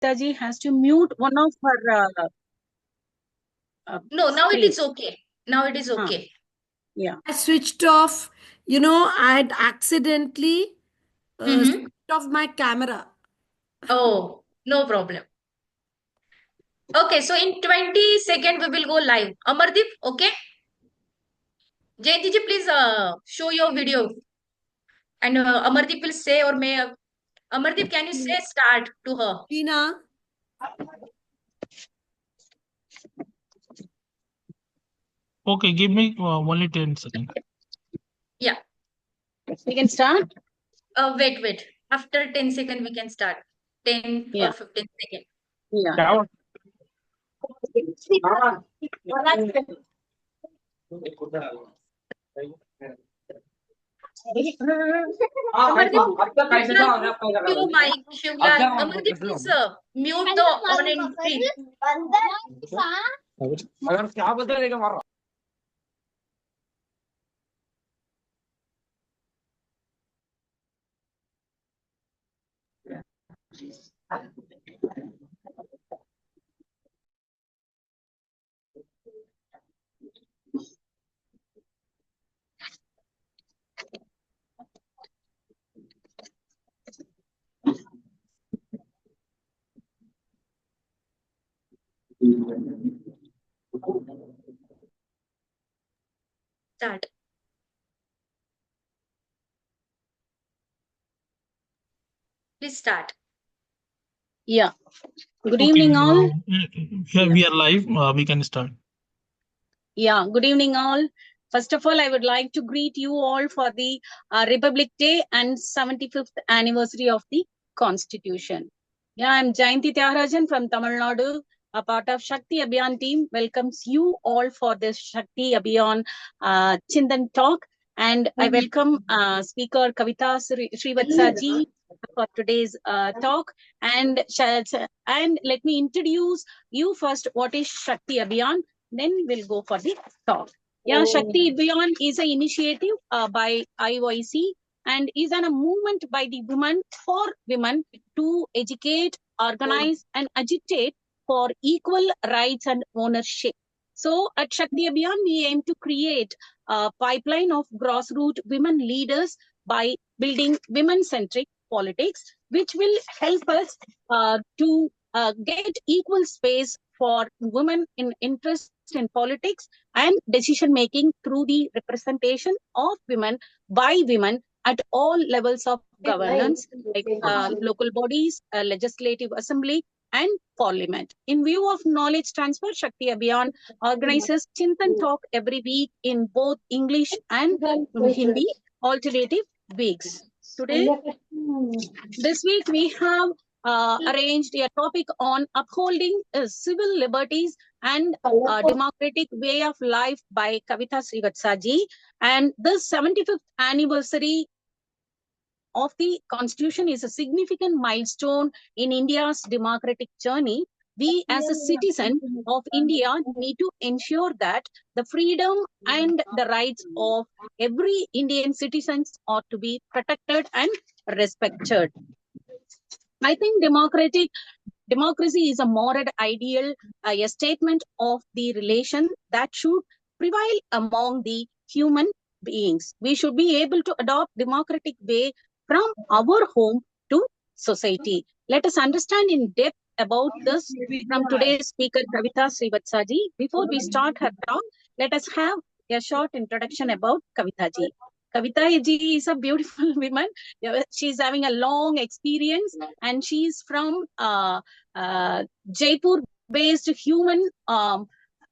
Ji has to mute one of her. No, now it screen. is okay. Now it is okay. Yeah. I switched off, I had accidentally switched off my camera. Oh, no problem. Okay, so in 20 seconds we will go live. Amardeep, okay? Jayanti ji, please show your video. And Amardeep will say, or may Amardeep, can you say start to her? Tina. Okay, give me only 10 seconds. Yeah. We can start? Wait. After 10 seconds, we can start. 10 or 15 seconds. Yeah. Amardeep, please mute the on entry. Start. Please start. Yeah. Good evening, all. Here we are live. We can start. Yeah. Good evening, all. First of all, I would like to greet you all for the Republic Day and 75th anniversary of the Constitution. Yeah, I'm Jayanti Tyagarajan from Tamil Nadu, a part of Shakti Abhiyan team. Welcomes you all for this Shakti Abhiyan Chintan talk. And I welcome Speaker Kavita Srivatsaji for today's talk. And let me introduce you first. What is Shakti Abhiyan? Then we'll go for the talk. Yeah, Shakti Abhiyan is an initiative by IOIC and is a movement by the women for women to educate, organize, and agitate for equal rights and ownership. So at Shakti Abhiyan, we aim to create a pipeline of grassroots women leaders by building women-centric politics, which will help us to get equal space for women in interest in politics and decision making through the representation of women by women at all levels of governance, like local bodies, legislative assembly, and parliament. In view of knowledge transfer, Shakti Abhiyan organizes Chintan Talk every week in both English and Hindi alternative weeks. Today, this week we have arranged a topic on upholding civil liberties and democratic way of life by Kavita Srivatsaji. And this 75th anniversary of the Constitution is a significant milestone in India's democratic journey. We as a citizen of India need to ensure that the freedom and the rights of every Indian citizens are to be protected and respected. I think democracy is a moral ideal, a statement of the relation that should prevail among the human beings. We should be able to adopt democratic way from our home to society. Let us understand in depth about this from today's speaker, Kavita Srivatsaji. Before we start her talk, let us have a short introduction about Kavita ji. Kavita ji is a beautiful woman. She's having a long experience and she's from Jaipur-based human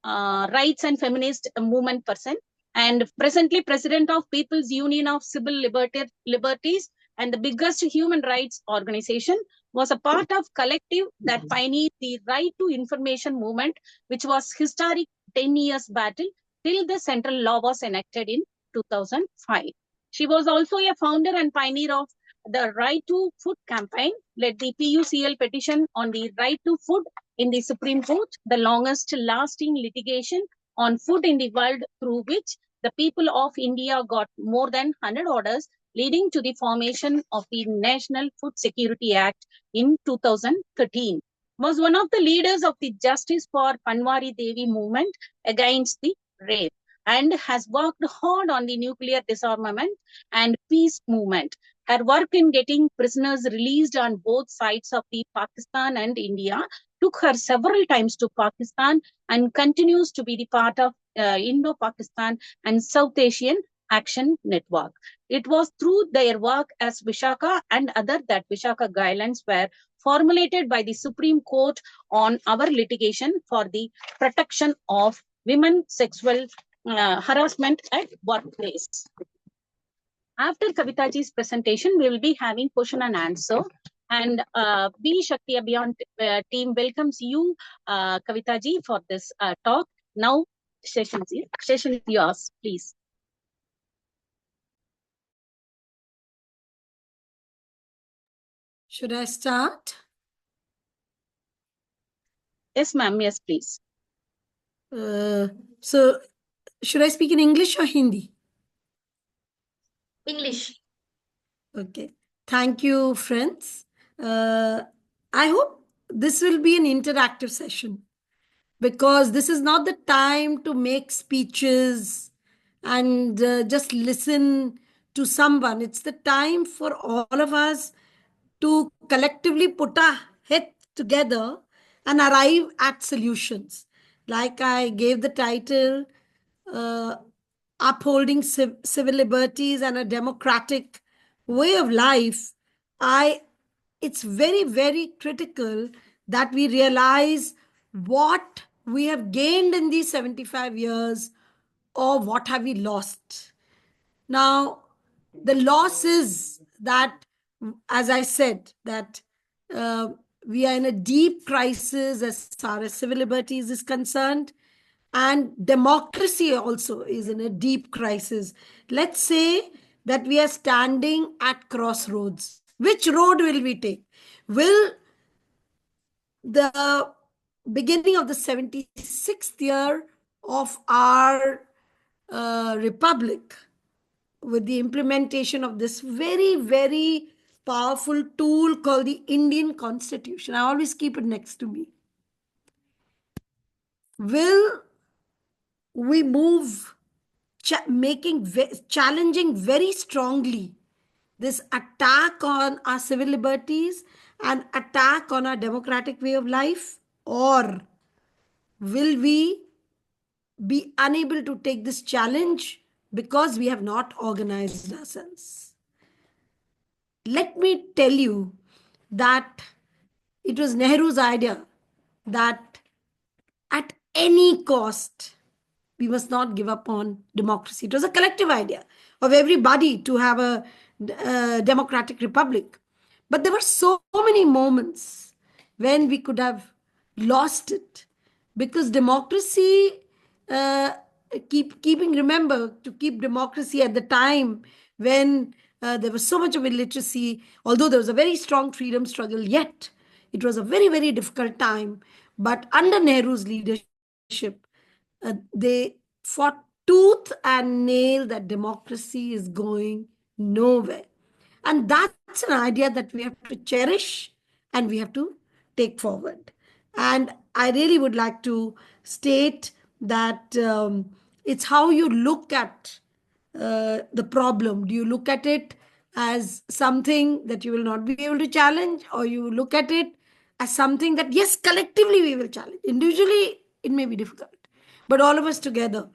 rights and feminist movement person, and presently president of People's Union of Civil Liberties and the biggest human rights organization, was a part of collective that pioneered the right to information movement, which was historic 10 years battle till the central law was enacted in 2005. She was also a founder and pioneer of the Right to Food campaign, led the PUCL petition on the right to food in the Supreme Court, the longest lasting litigation on food in the world, through which the people of India got more than 100 orders, leading to the formation of the National Food Security Act in 2013. was one of the leaders of the Justice for Panwari Devi movement against the rape, and has worked hard on the nuclear disarmament and peace movement. Her work in getting prisoners released on both sides of the Pakistan and India took her several times to Pakistan and continues to be the part of Indo-Pakistan and South Asian Action Network. It was through their work as Vishaka and other that Vishaka guidelines were formulated by the Supreme Court on our litigation for the protection of women sexual harassment at workplace. After Kavitaji's presentation, we will be having question and answer. And B Shakti Abhiyan team welcomes you, Kavitaji, for this talk. Now, session is yours, please. Should I start? Yes, ma'am. Yes, please. So, should I speak in English or Hindi? English. Okay. Thank you, friends. I hope this will be an interactive session, because this is not the time to make speeches and just listen to someone. It's the time for all of us to collectively put our head together and arrive at solutions. Like I gave the title, Upholding Civil Liberties and a Democratic Way of Life. It's very, very critical that we realize what we have gained in these 75 years or what have we lost. Now, the loss is that, as I said, that we are in a deep crisis as far as civil liberties is concerned, and democracy also is in a deep crisis. Let's say that we are standing at crossroads. Which road will we take? Will the beginning of the 76th year of our republic, with the implementation of this very, very powerful tool called the Indian Constitution, I always keep it next to me, will we move challenging very strongly this attack on our civil liberties and attack on our democratic way of life? Or will we be unable to take this challenge because we have not organized ourselves? Let me tell you that it was Nehru's idea that at any cost, we must not give up on democracy. It was a collective idea of everybody to have a democratic republic. But there were so many moments when we could have lost it, because democracy, remember, to keep democracy at the time when there was so much of illiteracy, although there was a very strong freedom struggle, yet it was a very, very difficult time. But under Nehru's leadership, they fought tooth and nail that democracy is going nowhere. And that's an idea that we have to cherish and we have to take forward. And I really would like to state that it's how you look at the problem. Do you look at it as something that you will not be able to challenge, or you look at it as something that, yes, collectively we will challenge? Individually, it may be difficult, but all of us together.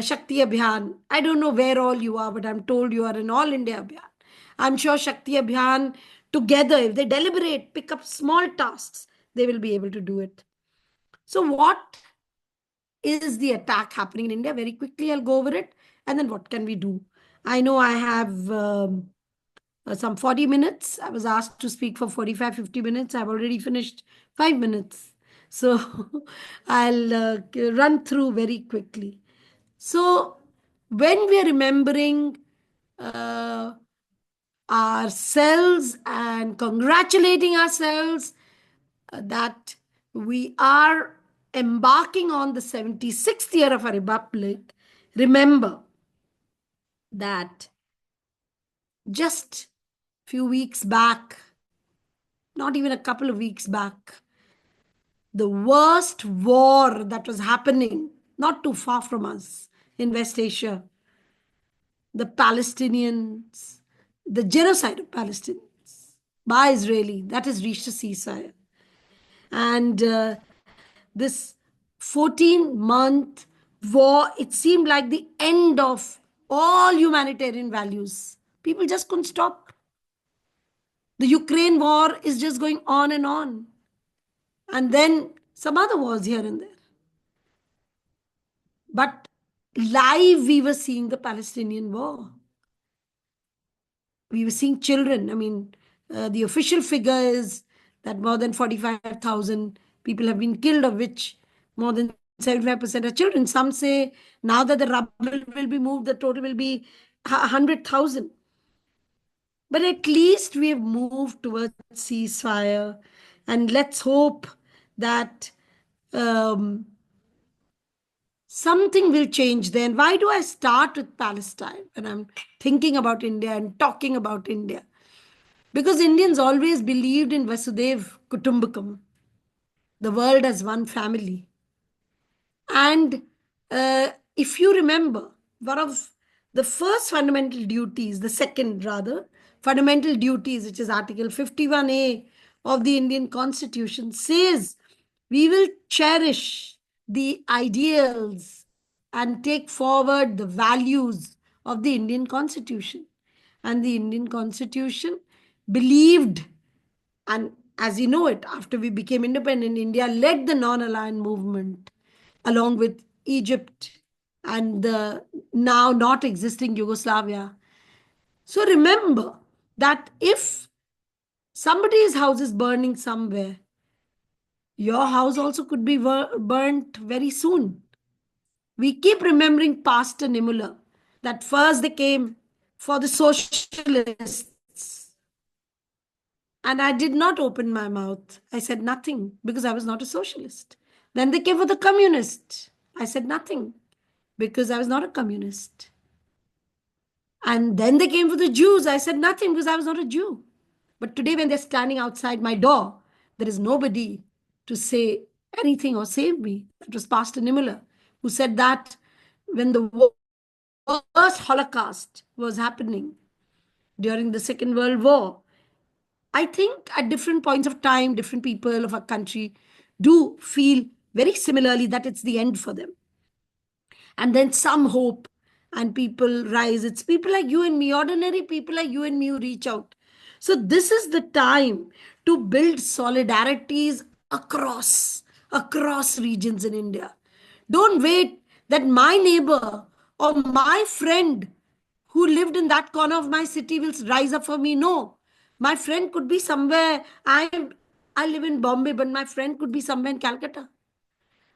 Shakti Abhiyan, I don't know where all you are, but I'm told you are in All India Abhiyan. I'm sure Shakti Abhiyan, together, if they deliberate, pick up small tasks, they will be able to do it. So what is the attack happening in India? Very quickly, I'll go over it. And then what can we do? I know I have some 40 minutes. I was asked to speak for 45, 50 minutes. I've already finished 5 minutes. So I'll run through very quickly. So when we are remembering ourselves and congratulating ourselves that we are embarking on the 76th year of our republic, remember that just few weeks back, not even a couple of weeks back, the worst war that was happening not too far from us in West Asia, the Palestinians, the genocide of Palestinians by Israeli, that has reached a ceasefire. And this 14-month war, it seemed like the end of all humanitarian values. People just couldn't stop. The Ukraine war is just going on and on. And then some other wars here and there. But live, we were seeing the Palestinian war. We were seeing children. I mean, the official figure is that more than 45,000 people have been killed, of which more than 75% are children. Some say now that the rubble will be moved, the total will be 100,000. But at least we have moved towards ceasefire. And let's hope that something will change then. Why do I start with Palestine when I'm thinking about India and talking about India? Because Indians always believed in Vasudev Kutumbakam, the world as one family. And if you remember, one of the first fundamental duties, the second rather, fundamental duties, which is Article 51A of the Indian Constitution, says we will cherish the ideals and take forward the values of the Indian Constitution. And the Indian Constitution believed, and as you know it, after we became independent, India led the non-aligned movement along with Egypt and the now not existing Yugoslavia. So remember that if somebody's house is burning somewhere, your house also could be burnt very soon. We keep remembering Pastor Niemöller, that first they came for the socialists. And I did not open my mouth. I said nothing because I was not a socialist. Then they came for the communists. I said nothing because I was not a communist. And then they came for the Jews. I said nothing because I was not a Jew. But today when they're standing outside my door, there is nobody to say anything or save me. It was Pastor Niemöller who said that when the worst Holocaust was happening during the Second World War. I think at different points of time, different people of our country do feel very similarly that it's the end for them. And then some hope and people rise. It's people like you and me, ordinary people like you and me who reach out. So this is the time to build solidarities across regions in India. Don't wait that my neighbor or my friend who lived in that corner of my city will rise up for me. No, my friend could be somewhere. I live in Bombay, but my friend could be somewhere in Calcutta.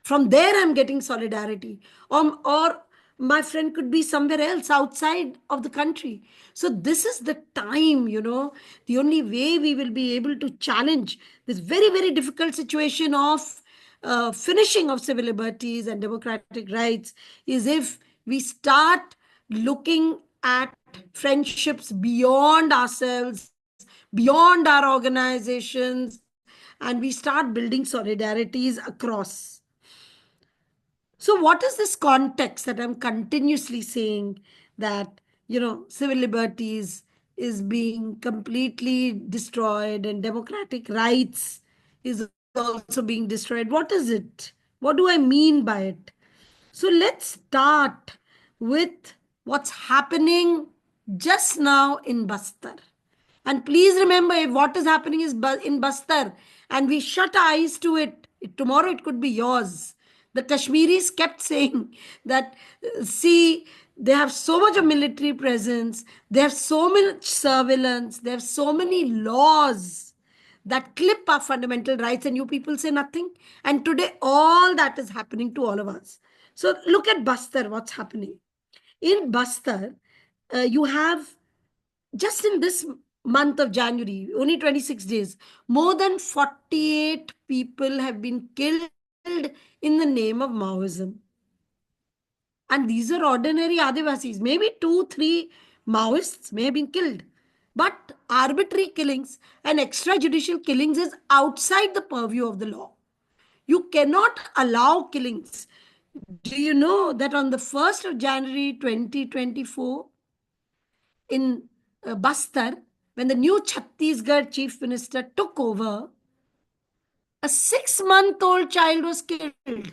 From there, I'm getting solidarity. Or my friend could be somewhere else outside of the country. So this is the time, the only way we will be able to challenge this very, very difficult situation of finishing of civil liberties and democratic rights is if we start looking at friendships beyond ourselves, beyond our organizations, and we start building solidarities across. So what is this context that I'm continuously saying that, civil liberties is being completely destroyed and democratic rights is also being destroyed? What is it? What do I mean by it? So let's start with what's happening just now in Bastar. And please remember, if what is happening is in Bastar and we shut our eyes to it, tomorrow it could be yours. The Kashmiris kept saying that, see, they have so much of military presence, they have so much surveillance, they have so many laws that clip our fundamental rights, and you people say nothing. And today, all that is happening to all of us. So look at Bastar, what's happening. In Bastar, you have, just in this month of January, only 26 days, more than 48 people have been killed in the name of Maoism. And these are ordinary Adivasis. Maybe 2-3 Maoists may have been killed. But arbitrary killings and extrajudicial killings is outside the purview of the law. You cannot allow killings. Do you know that on the 1st of January 2024, in Bastar, when the new Chhattisgarh chief minister took over, a 6-month-old child was killed.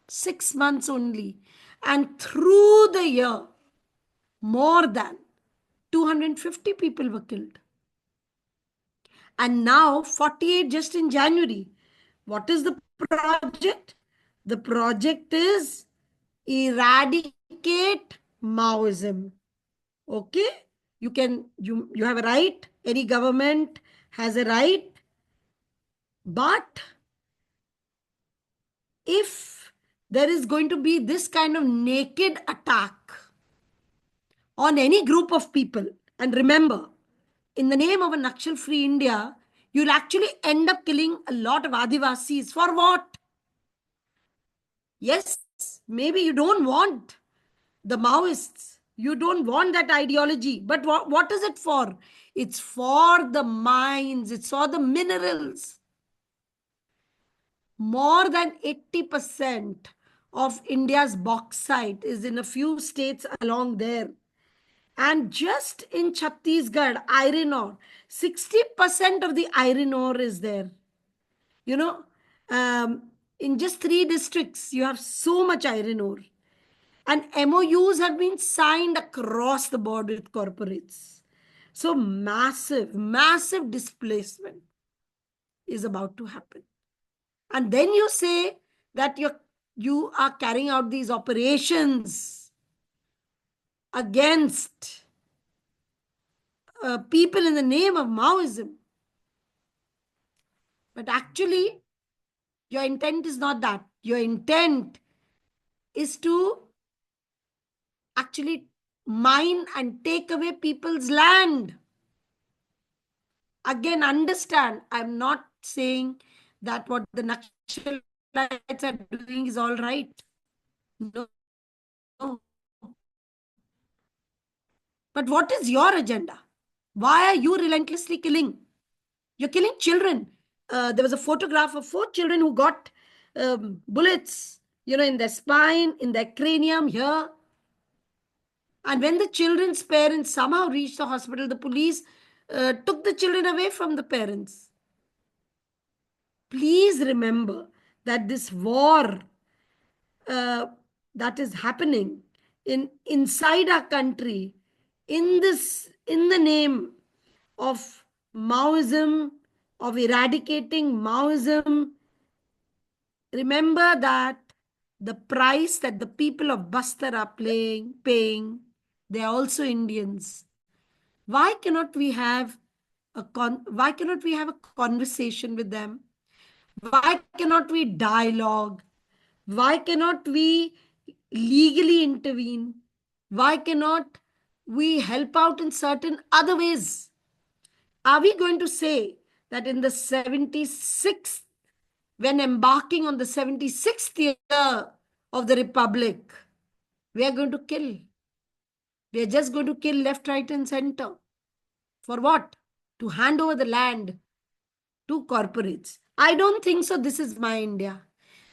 6 months only. And through the year, more than 250 people were killed. And now 48 just in January. What is the project? The project is eradicate Maoism. Okay? You have a right. Any government has a right. But if there is going to be this kind of naked attack on any group of people, and remember, in the name of a Nakshal-free India, you'll actually end up killing a lot of Adivasis. For what? Yes, maybe you don't want the Maoists. You don't want that ideology. But what is it for? It's for the mines. It's for the minerals. More than 80% of India's bauxite is in a few states along there. And just in Chhattisgarh, iron ore, 60% of the iron ore is there. You know, in just 3 districts, you have so much iron ore. And MOUs have been signed across the board with corporates. So massive, massive displacement is about to happen. And then you say that you are carrying out these operations against people in the name of Maoism. But actually, your intent is not that. Your intent is to actually mine and take away people's land. Again, understand, I'm not saying that what the Nakshalites are doing is all right. No. But what is your agenda? Why are you relentlessly killing? You're killing children. There was a photograph of 4 children who got bullets, in their spine, in their cranium, here. And when the children's parents somehow reached the hospital, the police took the children away from the parents. Please remember that this war that is happening inside our country, in the name of Maoism, of eradicating Maoism, remember that the price that the people of Bastar are paying, they are also Indians. Why cannot we have a conversation with them? Why cannot we dialogue? Why cannot we legally intervene? Why cannot we help out in certain other ways? Are we going to say that in the 76th, when embarking on the 76th year of the Republic, we are going to kill? We are just going to kill left, right, and center. For what? To hand over the land to corporates. I don't think so. This is my India.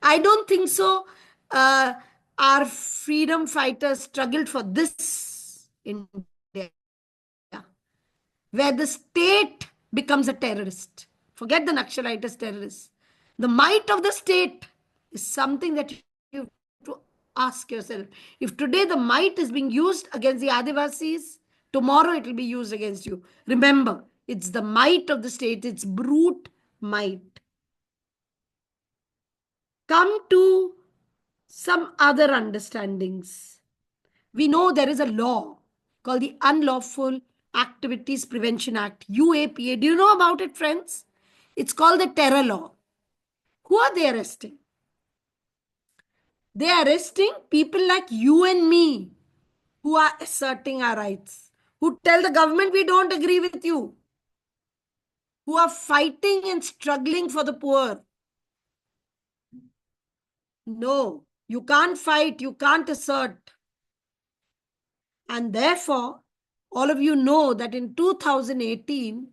I don't think so. Our freedom fighters struggled for this India, where the state becomes a terrorist. Forget the Naxalite as terrorists. The might of the state is something that you have to ask yourself. If today the might is being used against the Adivasis, tomorrow it will be used against you. Remember, it's the might of the state. It's brute might. Come to some other understandings. We know there is a law called the Unlawful Activities Prevention Act, UAPA. Do you know about it, friends? It's called the terror law. Who are they arresting? They are arresting people like you and me who are asserting our rights, who tell the government we don't agree with you, who are fighting and struggling for the poor. No, you can't fight, you can't assert. And therefore, all of you know that in 2018,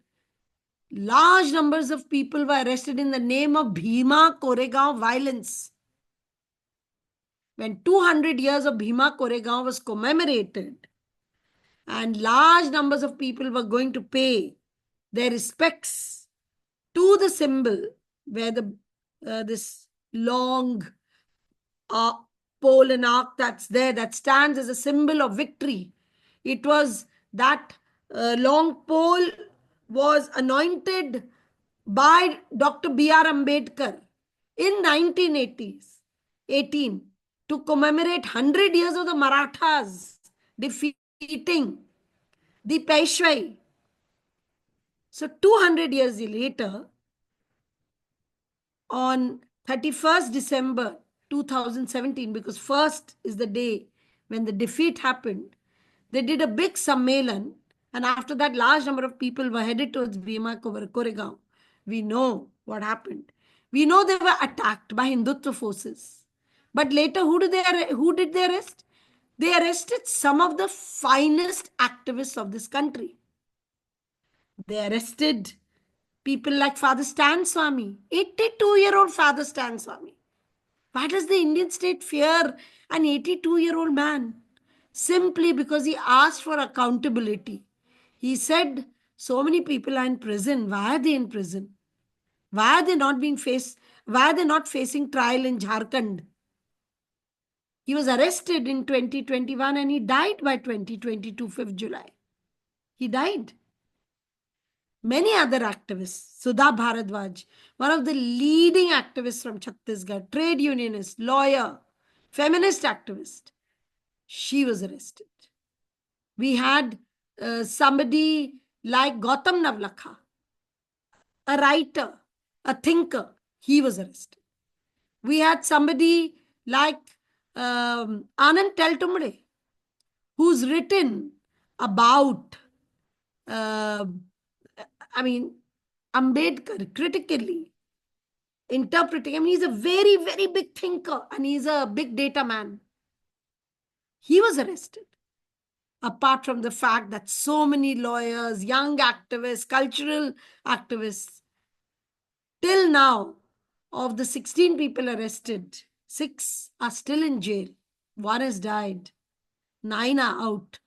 Large numbers of people were arrested in the name of Bhima Koregaon violence. When 200 years of Bhima Koregaon was commemorated, and large numbers of people were going to pay their respects to the symbol where this long pole and arc that's there, that stands as a symbol of victory. It was that long pole was anointed by Dr. B.R. Ambedkar in 1918 to commemorate 100 years of the Marathas defeating the Peshwai. So 200 years later, on 31st December 2017, because 1st is the day when the defeat happened, they did a big sammelan, and after that, large number of people were headed towards Bhima Koregaon. We know what happened. We know they were attacked by Hindutva forces. But later, who did they arrest? They arrested some of the finest activists of this country. They arrested people like Father Stan Swami, 82-year-old Father Stan Swami. Why does the Indian state fear an 82-year-old man? Simply because he asked for accountability. He said, so many people are in prison. Why are they in prison? Why are they not Why are they not facing trial in Jharkhand? He was arrested in 2021 and he died by 2022, 5th July. He died. Many other activists, Sudha Bharadwaj, one of the leading activists from Chhattisgarh, trade unionist, lawyer, feminist activist, she was arrested. We had somebody like Gautam Navlakha, a writer, a thinker, he was arrested. We had somebody like Anand Teltumde, who's written about Ambedkar critically, interpreting. He's a very, very big thinker and he's a big data man. He was arrested. Apart from the fact that so many lawyers, young activists, cultural activists, till now, of the 16 people arrested, 6 are still in jail. 1 has died. 9 are out.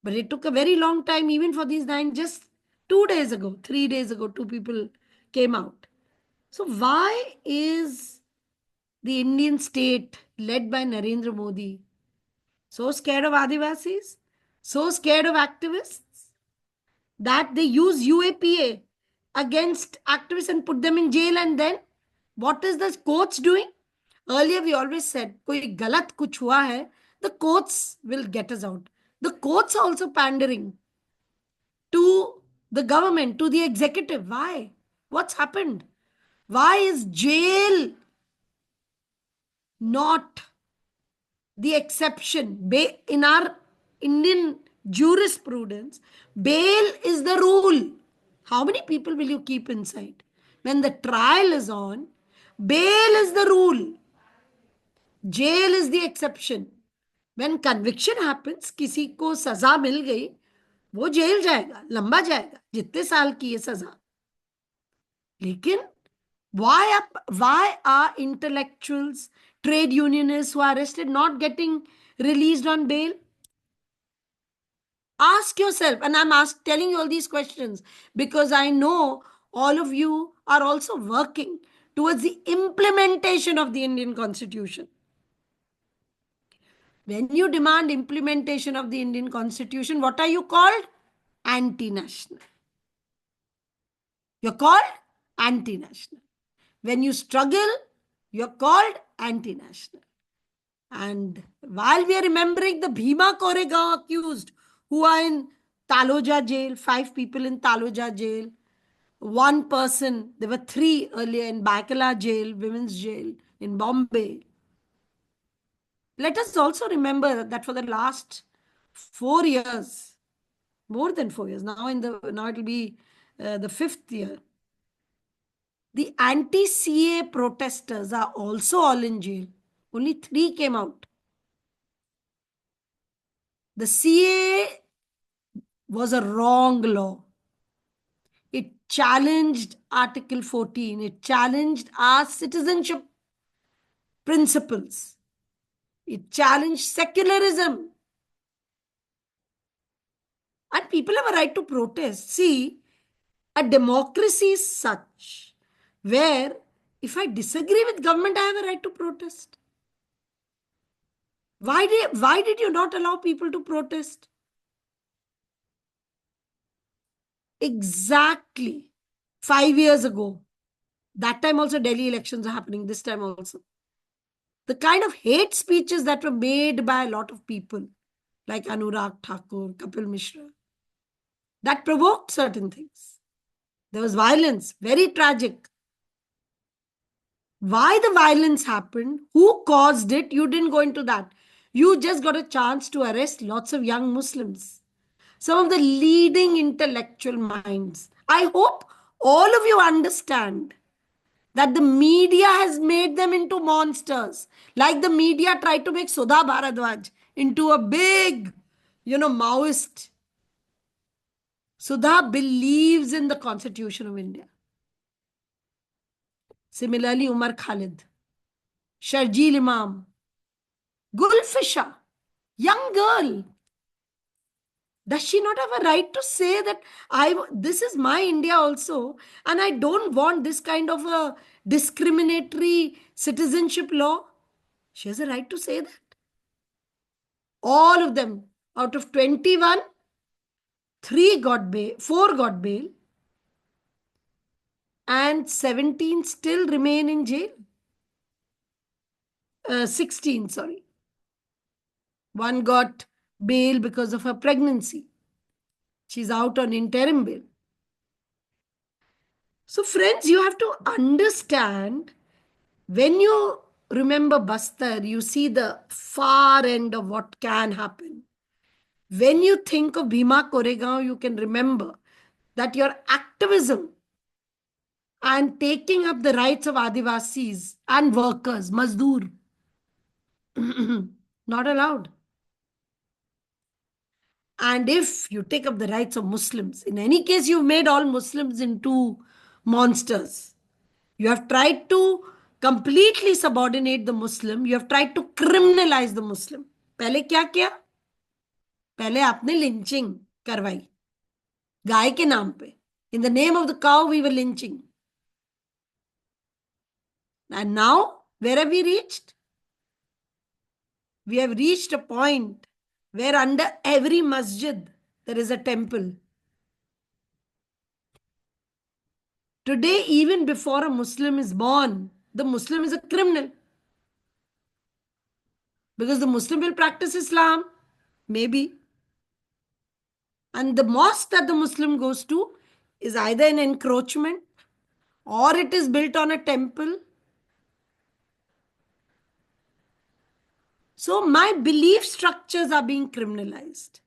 But it took a very long time even for these 9. Just 2 days ago, 3 days ago, 2 people came out. So why is the Indian state led by Narendra Modi so scared of Adivasis, so scared of activists, that they use UAPA against activists and put them in jail? And then what is the courts doing? Earlier we always said, koi galat kuch hua hai, the courts will get us out. The courts are also pandering to the government, to the executive. Why? What's happened? Why is jail not the exception? In our Indian jurisprudence, bail is the rule. How many people will you keep inside? When the trial is on, bail is the rule. Jail is the exception. When conviction happens, किसी को सजा मिल गई, वो jail जाएगा, लंबा जाएगा, जितने साल की है सजा. लेकिन why are intellectuals, trade unionists who are arrested not getting released on bail? Ask yourself, and I'm telling you all these questions because I know all of you are also working towards the implementation of the Indian Constitution. When you demand implementation of the Indian Constitution, what are you called? Anti-national. You're called anti-national. When you struggle, you're called anti-national. And while we are remembering the Bhima Koregaon accused who are in Taloja jail, 5 people in Taloja jail, 1 person, there were 3 earlier in Baikala jail, women's jail in Bombay. Let us also remember that for the last 4 years, more than 4 years, now it will be the 5th year, the anti-CA protesters are also all in jail. Only 3 came out. The CA was a wrong law. It challenged Article 14. It challenged our citizenship principles. It challenged secularism. And people have a right to protest. See, a democracy is such where if I disagree with government, I have a right to protest. Why did you not allow people to protest? Exactly 5 years ago. That time also Delhi elections are happening, this time also. The kind of hate speeches that were made by a lot of people, like Anurag Thakur, Kapil Mishra, that provoked certain things. There was violence, very tragic. Why the violence happened, who caused it, you didn't go into that. You just got a chance to arrest lots of young Muslims, some of the leading intellectual minds. I hope all of you understand that the media has made them into monsters. Like the media tried to make Sudha Bharadwaj into a big, Maoist. Sudha believes in the Constitution of India. Similarly, Umar Khalid, Sharjeel Imam, Gulfisha, young girl. Does she not have a right to say that this is my India also, and I don't want this kind of a discriminatory citizenship law? She has a right to say that. All of them, out of 21, 4 got bail, and 17 still remain in jail. 16, sorry. One got bail because of her pregnancy. She's out on interim bail. So friends, you have to understand, when you remember Bastar, you see the far end of what can happen. When you think of Bhima Koregaon, you can remember that your activism and taking up the rights of Adivasis and workers, Mazdoor, not allowed. And if you take up the rights of Muslims, in any case, you've made all Muslims into monsters. You have tried to completely subordinate the Muslim. You have tried to criminalize the Muslim. पहले क्या किया? पहले आपने lynching करवाई गाय के नाम पे. In the name of the cow, we were lynching. And now, where have we reached? We have reached a point where under every masjid, there is a temple. Today, even before a Muslim is born, the Muslim is a criminal. Because the Muslim will practice Islam, maybe. And the mosque that the Muslim goes to is either an encroachment or it is built on a temple. So my belief structures are being criminalized.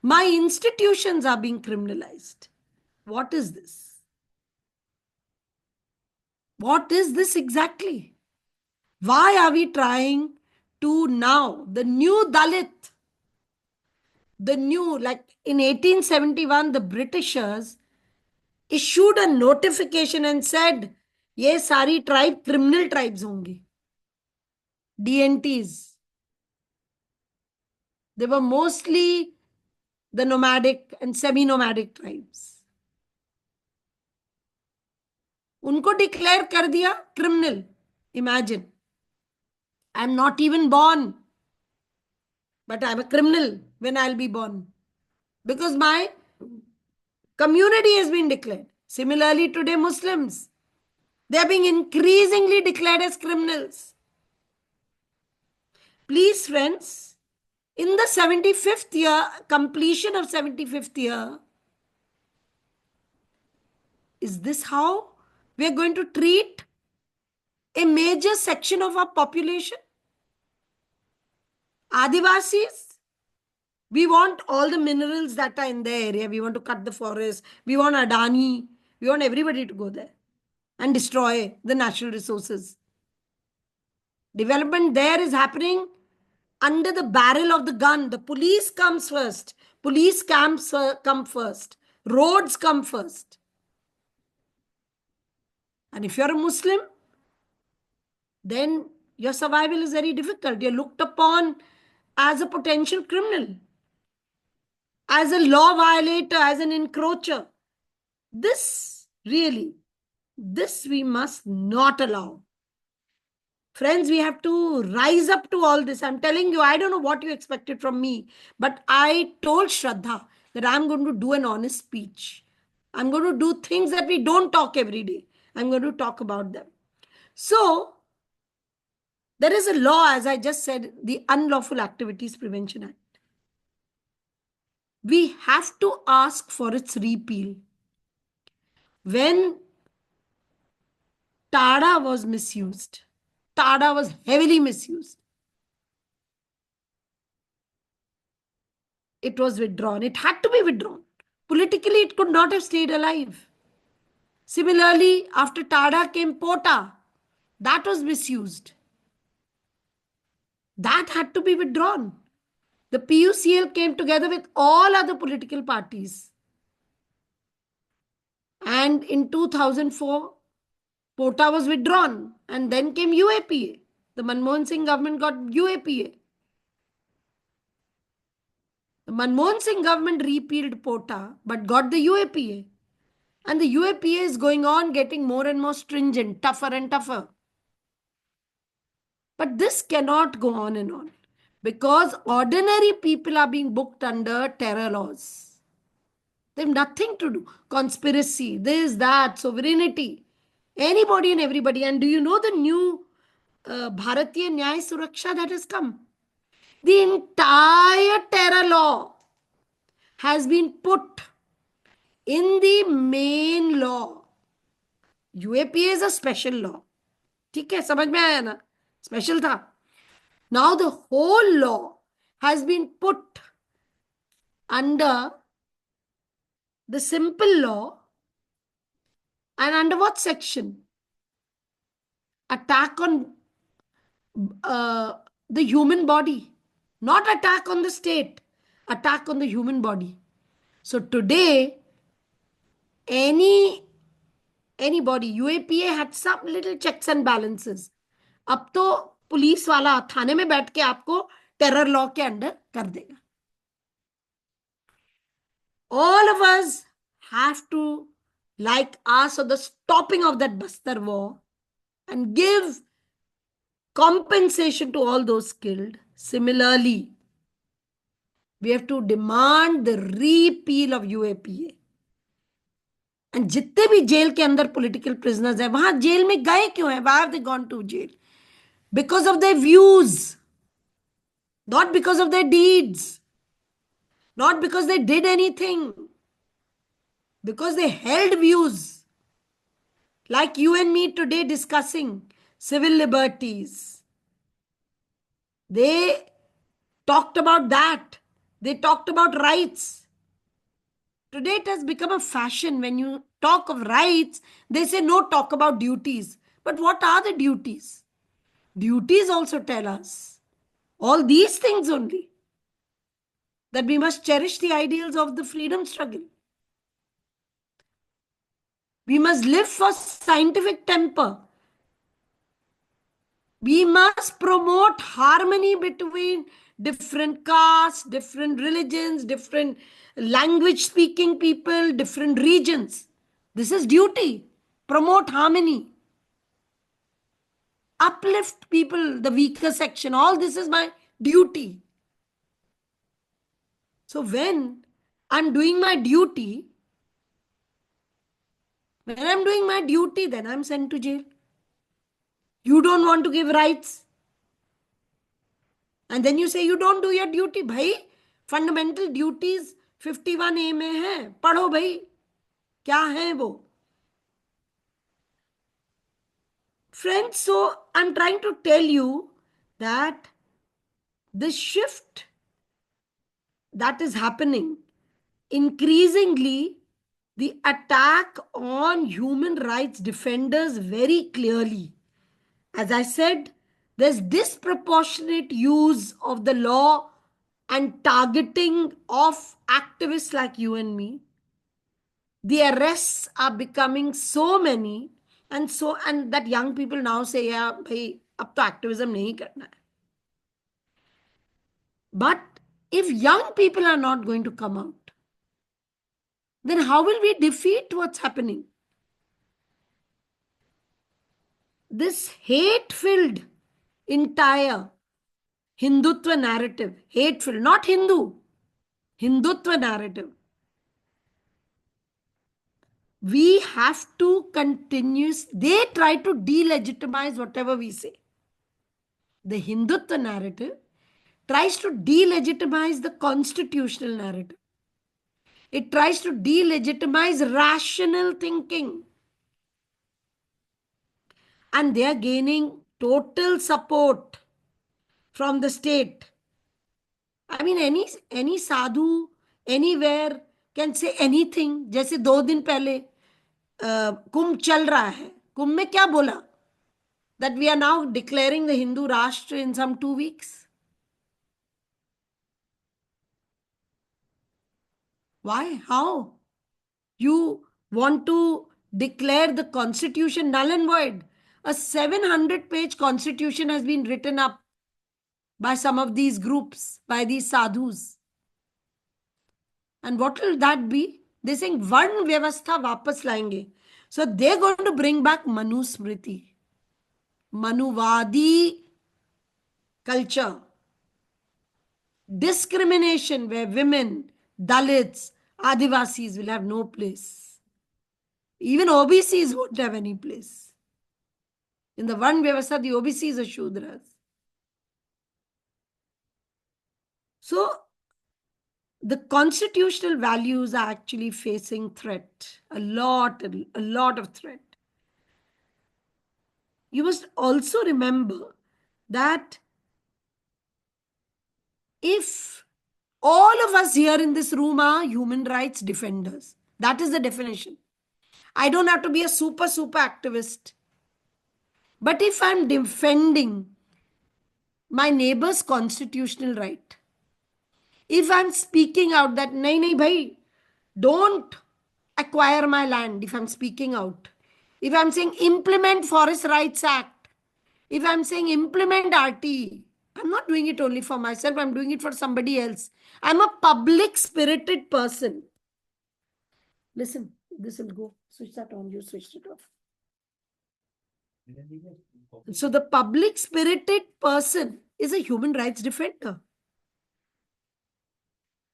My institutions are being criminalized. What is this? What is this exactly? Why are we trying to now, the new Dalit, like in 1871, the Britishers issued a notification and said, ye sari tribe criminal tribes hongi. DNTs. They were mostly the nomadic and semi-nomadic tribes. उनको declare कर दिया criminal. Imagine. I'm not even born, but I'm a criminal when I'll be born. Because my community has been declared. Similarly, today Muslims, they're being increasingly declared as criminals. Please, friends, in the 75th year, completion of 75th year, is this how we're going to treat a major section of our population? Adivasis, we want all the minerals that are in the area. We want to cut the forest. We want Adani. We want everybody to go there and destroy the natural resources. Development there is happening under the barrel of the gun. The police comes first. Police camps come first. Roads come first. And if you're a Muslim, then your survival is very difficult. You're looked upon as a potential criminal, as a law violator, as an encroacher. This we must not allow. Friends, we have to rise up to all this. I'm telling you, I don't know what you expected from me, but I told Shraddha that I'm going to do an honest speech. I'm going to do things that we don't talk every day. I'm going to talk about them. So, there is a law, as I just said, the Unlawful Activities Prevention Act. We have to ask for its repeal. When TADA was misused, TADA was heavily misused. It was withdrawn. It had to be withdrawn. Politically, it could not have stayed alive. Similarly, after TADA came POTA. That was misused. That had to be withdrawn. The PUCL came together with all other political parties. And in 2004, POTA was withdrawn. And then came UAPA. The Manmohan Singh government got UAPA. The Manmohan Singh government repealed POTA but got the UAPA. And the UAPA is going on getting more and more stringent, tougher and tougher. But this cannot go on and on because ordinary people are being booked under terror laws. They have nothing to do. Conspiracy, this, that, sovereignty. Anybody and everybody. And do you know the new Bharatiya Nyaya Suraksha that has come? The entire terror law has been put in the main law. UAPA is a special law. ठीक है, समझ में आया ना? Special था. Now the whole law has been put under the simple law. And under what section? Attack on the human body. Not attack on the state. Attack on the human body. So today, anybody, UAPA had some little checks and balances. अब तो police वाला थाने में बैठ के आपको terror law के under कर देगा. All of us have to, like, ask for the stopping of that Bastar war and give compensation to all those killed. Similarly, we have to demand the repeal of UAPA. And जितने भी jail के अंदर political prisoners हैं, वहां jail में गए क्यों हैं? Why have they gone to jail? Because of their views, not because of their deeds, not because they did anything, because they held views. Like you and me today discussing civil liberties. They talked about that. They talked about rights. Today it has become a fashion. When you talk of rights, they say no, talk about duties. But what are the duties? Duties also tell us all these things only. That we must cherish the ideals of the freedom struggle. We must live for scientific temper. We must promote harmony between different castes, different religions, different language speaking people, different regions. This is duty. Promote harmony. Uplift people, the weaker section. All this is my duty. So when I'm doing my duty, then I'm sent to jail. You don't want to give rights. And then you say you don't do your duty. Bhai, fundamental duties 51A में है. पढ़ो भाई. क्या है वो? Friends, so I'm trying to tell you that this shift that is happening, increasingly, the attack on human rights defenders very clearly. As I said, there's disproportionate use of the law and targeting of activists like you and me. The arrests are becoming so many And that young people now say, yeah, bhai, ab to activism nahi karna hai. But if young people are not going to come out, then how will we defeat what's happening? This hate-filled entire Hindutva narrative, hate-filled, not Hindu, Hindutva narrative. We have to they try to delegitimize whatever we say. The Hindutva narrative tries to delegitimize the constitutional narrative. It tries to delegitimize rational thinking. And they are gaining total support from the state. I mean, any sadhu, anywhere can say anything. जैसे 2 दिन पहले कुंभ चल रहा है. कुंभ में क्या बोला? That we are now declaring the Hindu Rashtra in some 2 weeks. Why? How? You want to declare the constitution null and void. A 700-page constitution has been written up by some of these groups, by these sadhus. And what will that be? They're saying Varn Vyavastha vapas laenge. So they're going to bring back Manu Smriti, Manuvadi culture. Discrimination where women, Dalits, Adivasis will have no place. Even OBCs won't have any place. In the Varn Vyavastha, the OBCs are Shudras. So the constitutional values are actually facing threat, a lot of threat. You must also remember that if all of us here in this room are human rights defenders, that is the definition. I don't have to be a super activist. But if I'm defending my neighbor's constitutional right, if I'm speaking out that, nahi bhai, don't acquire my land, if I'm speaking out, if I'm saying implement Forest Rights Act, if I'm saying implement RT, I'm not doing it only for myself, I'm doing it for somebody else. I'm a public spirited person. Listen, this will go. Switch that on, you switched it off. So the public spirited person is a human rights defender.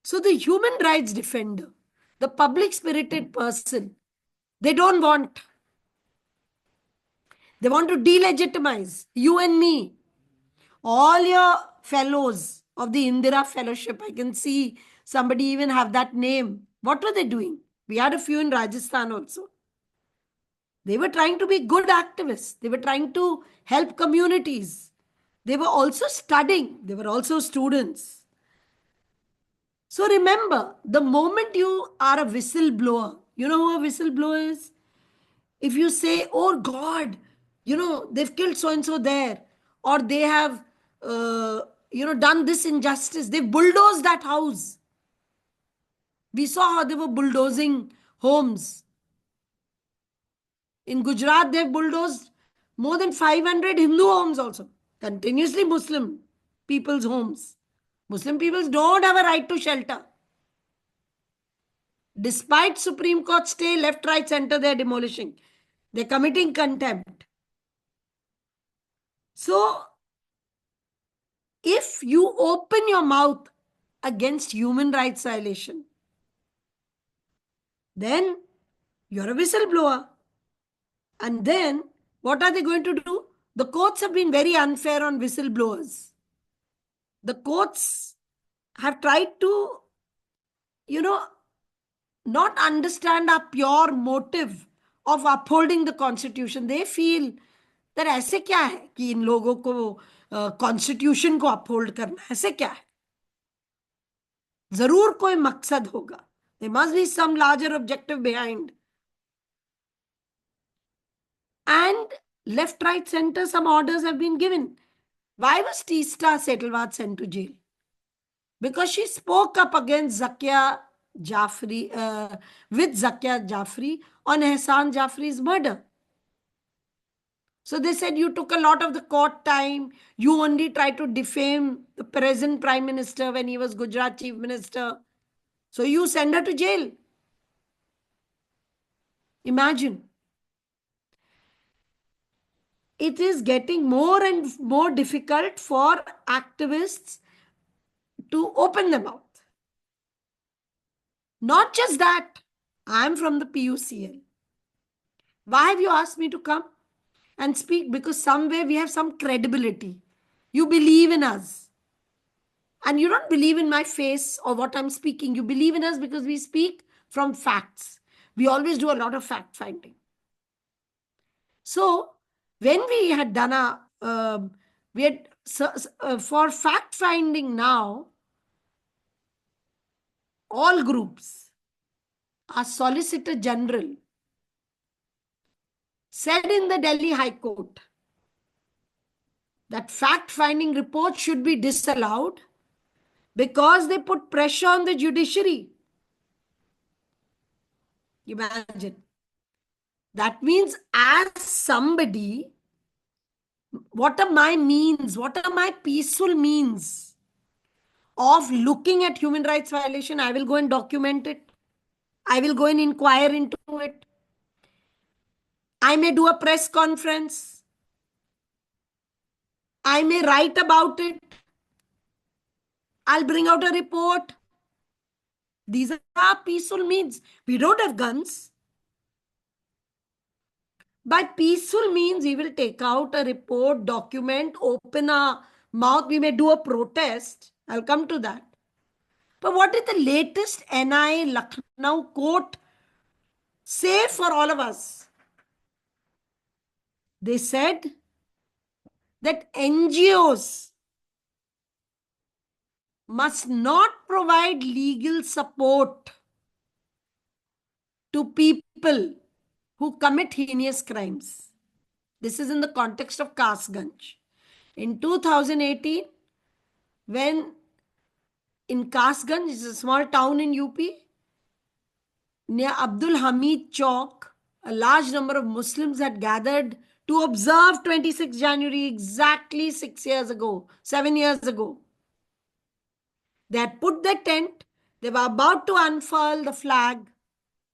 So the human rights defender, the public spirited person, they don't want. They want to delegitimize you and me. All your fellows of the Indira Fellowship, I can see somebody even have that name. What were they doing? We had a few in Rajasthan also. They were trying to be good activists. They were trying to help communities. They were also studying. They were also students. So remember, the moment you are a whistleblower, you know who a whistleblower is? If you say, oh God, they've killed so-and-so there, or they have, done this injustice, they've bulldozed that house. We saw how they were bulldozing homes. In Gujarat, they've bulldozed more than 500 Hindu homes also. Continuously Muslim people's homes. Muslim peoples don't have a right to shelter. Despite Supreme Court stay, left, right, center, they're demolishing. They're committing contempt. So, if you open your mouth against human rights violation, then you're a whistleblower. And then, what are they going to do? The courts have been very unfair on whistleblowers. The courts have tried to, not understand our pure motive of upholding the constitution. They feel that ऐसे क्या है कि इन लोगों को constitution को uphold करना, ऐसे क्या है? जरूर कोई मकसद होगा. There must be some larger objective behind. And left, right, center, some orders have been given. Why was Teesta Setalvad sent to jail? Because she spoke up against Zakia Jafri, with Zakia Jafri on Ehsan Jafri's murder. So they said you took a lot of the court time. You only tried to defame the present Prime Minister when he was Gujarat Chief Minister. So you send her to jail. Imagine. It is getting more and more difficult for activists to open their mouth. Not just that, I'm from the PUCL. Why have you asked me to come and speak? Because somewhere we have some credibility. You believe in us. And you don't believe in my face or what I'm speaking. You believe in us because we speak from facts. We always do a lot of fact finding. So when we had done for fact finding now, all groups, our Solicitor General said in the Delhi High Court that fact finding reports should be disallowed because they put pressure on the judiciary. Imagine. That means as somebody, what are my means? What are my peaceful means of looking at human rights violation? I will go and document it. I will go and inquire into it. I may do a press conference. I may write about it. I'll bring out a report. These are peaceful means. We don't have guns. By peaceful means, we will take out a report, document, open our mouth. We may do a protest. I'll come to that. But what did the latest NIA Lucknow court say for all of us? They said that NGOs must not provide legal support to people who commit heinous crimes. This is in the context of Kasganj. In 2018, when in Kasganj, it's a small town in UP, near Abdul Hamid Chowk, a large number of Muslims had gathered to observe 26 January exactly 6 years ago, 7 years ago. They had put their tent. They were about to unfurl the flag.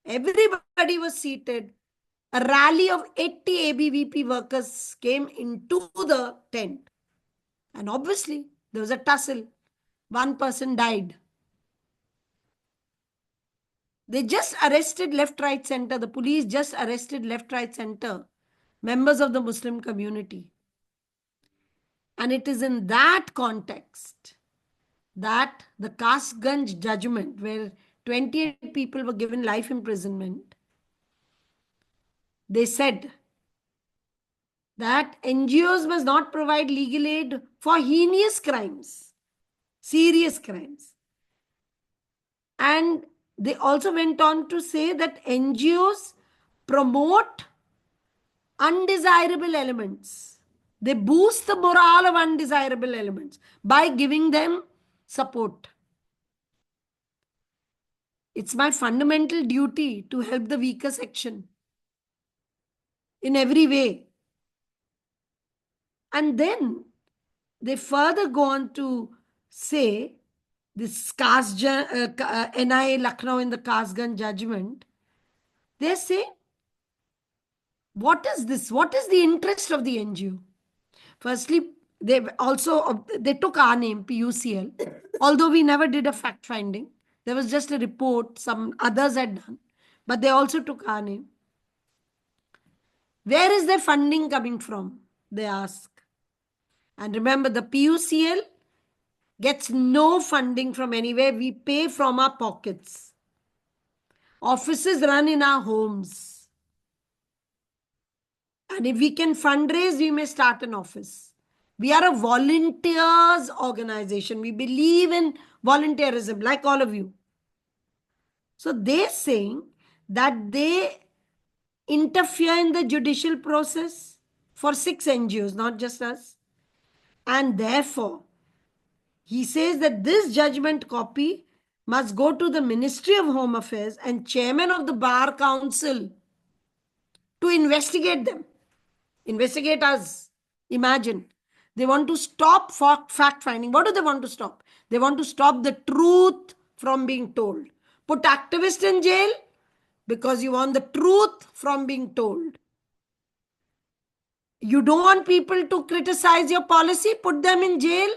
Everybody was seated. A rally of 80 ABVP workers came into the tent. And obviously, there was a tussle. One person died. They just arrested left, right, center. The police just arrested left, right, center. Members of the Muslim community. And it is in that context that the Kasganj judgment, where 28 people were given life imprisonment, they said that NGOs must not provide legal aid for heinous crimes, serious crimes. And they also went on to say that NGOs promote undesirable elements. They boost the morale of undesirable elements by giving them support. It's my fundamental duty to help the weaker section in every way. And then they further go on to say, this NIA Lucknow in the Kasganj judgment, they say, what is this? What is the interest of the NGO? Firstly, they took our name, PUCL, although we never did a fact finding. There was just a report some others had done, but they also took our name. Where is their funding coming from? They ask. And remember, the PUCL gets no funding from anywhere. We pay from our pockets. Offices run in our homes. And if we can fundraise, we may start an office. We are a volunteers organization. We believe in volunteerism, like all of you. So they're saying that they interfere in the judicial process for 6 NGOs, not just us. And therefore, he says that this judgment copy must go to the Ministry of Home Affairs and Chairman of the Bar Council to investigate them. Investigate us. Imagine. They want to stop fact finding. What do they want to stop? They want to stop the truth from being told. Put activists in jail because you want the truth from being told. You don't want people to criticize your policy, put them in jail,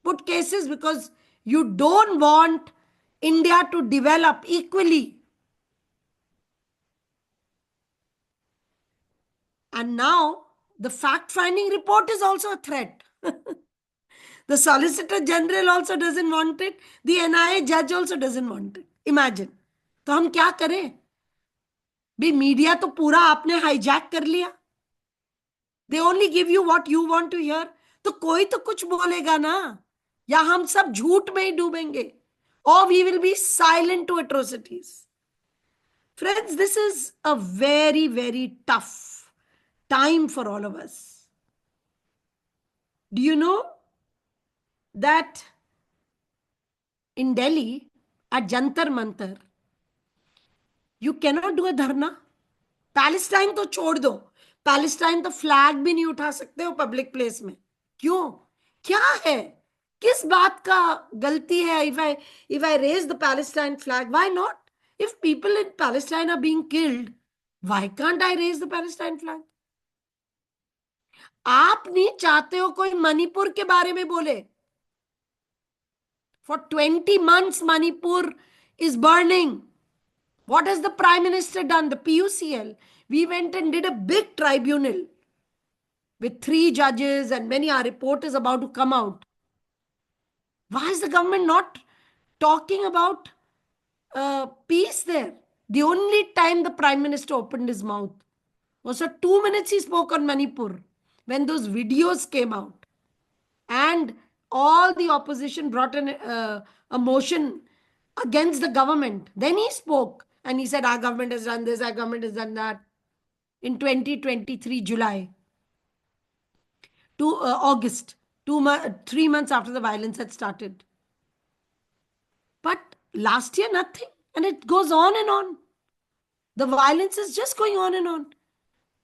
put cases because you don't want India to develop equally. And now the fact-finding report is also a threat. The Solicitor General also doesn't want it. The NIA judge also doesn't want it. Imagine. तो हम क्या करें? भी media तो पूरा आपने hijack कर लिया. They only give you what you want to hear. तो कोई तो कुछ बोलेगा ना, या हम सब झूठ में ही डूबेंगे. Or we will be silent to atrocities. Friends, this is a very, very tough time for all of us. Do you know that in Delhi, at Jantar Mantar, you cannot do a dharna? Palestine तो छोड़ दो. Palestine तो flag भी नहीं उठा सकते हो public place में. क्यों? क्या है? किस बात का गलती है? If I raise the Palestine flag, why not? If people in Palestine are being killed, why can't I raise the Palestine flag? आप नहीं चाहते हो कोई मणिपुर के बारे में बोले. For 20 months, Manipur is burning. What has the Prime Minister done? The PUCL. We went and did a big tribunal with 3 judges and many. Our report is about to come out. Why is the government not talking about peace there? The only time the Prime Minister opened his mouth was for 2 minutes he spoke on Manipur when those videos came out. And all the opposition brought a motion against the government. Then he spoke and he said, our government has done this, our government has done that. In 2023, July to August, 3 months after the violence had started. But last year, nothing. And it goes on and on. The violence is just going on and on.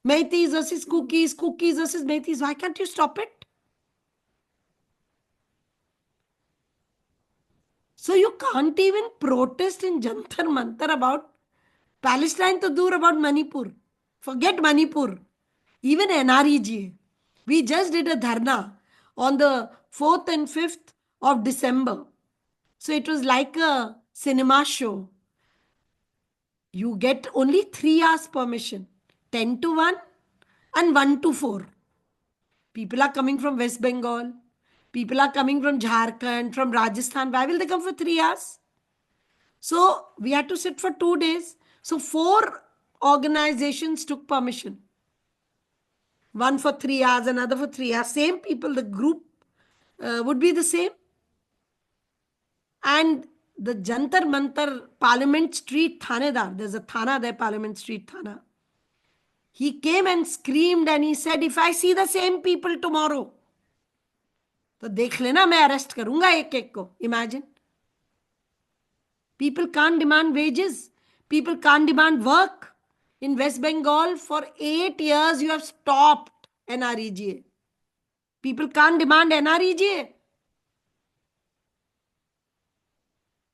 Meithis versus Kukis, Kukis versus Meithis. Why can't you stop it? So you can't even protest in Jantar Mantar about Palestine to dur, about Manipur. Forget Manipur. Even NREGA. We just did a dharna on the 4th and 5th of December. So it was like a cinema show. You get only 3 hours permission. 10 to 1 and 1 to 4. People are coming from West Bengal. People are coming from Jharkhand, from Rajasthan. Why will they come for 3 hours? So we had to sit for 2 days. So 4 organizations took permission. One for 3 hours, another for 3 hours. Same people, the group would be the same. And the Jantar Mantar Parliament Street Thanedar, there's a Thana there, Parliament Street Thana. He came and screamed and he said, if I see the same people tomorrow, तो देख लेना मैं arrest करूंगा एक एक को. Imagine. People can't demand wages. People can't demand work. In West Bengal, for 8 years, you have stopped NREGA. People can't demand NREGA.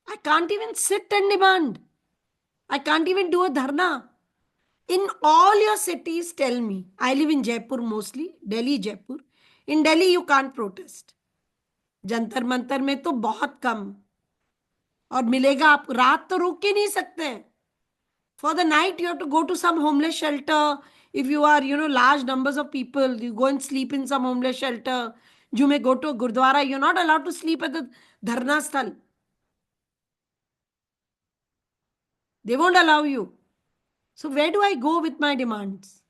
I can't even sit and demand. I can't even do a dharna. In all your cities, tell me. I live in Jaipur mostly, Delhi, Jaipur. In Delhi, you can't protest. Jantar Mantar में तो बहुत कम. और मिलेगा आप रात तो रुक ही नहीं सकते. For the night, you have to go to some homeless shelter. If you are, large numbers of people, you go and sleep in some homeless shelter. You may go to a Gurdwara. You're not allowed to sleep at the Dharna Sthal. They won't allow you. So where do I go with my demands?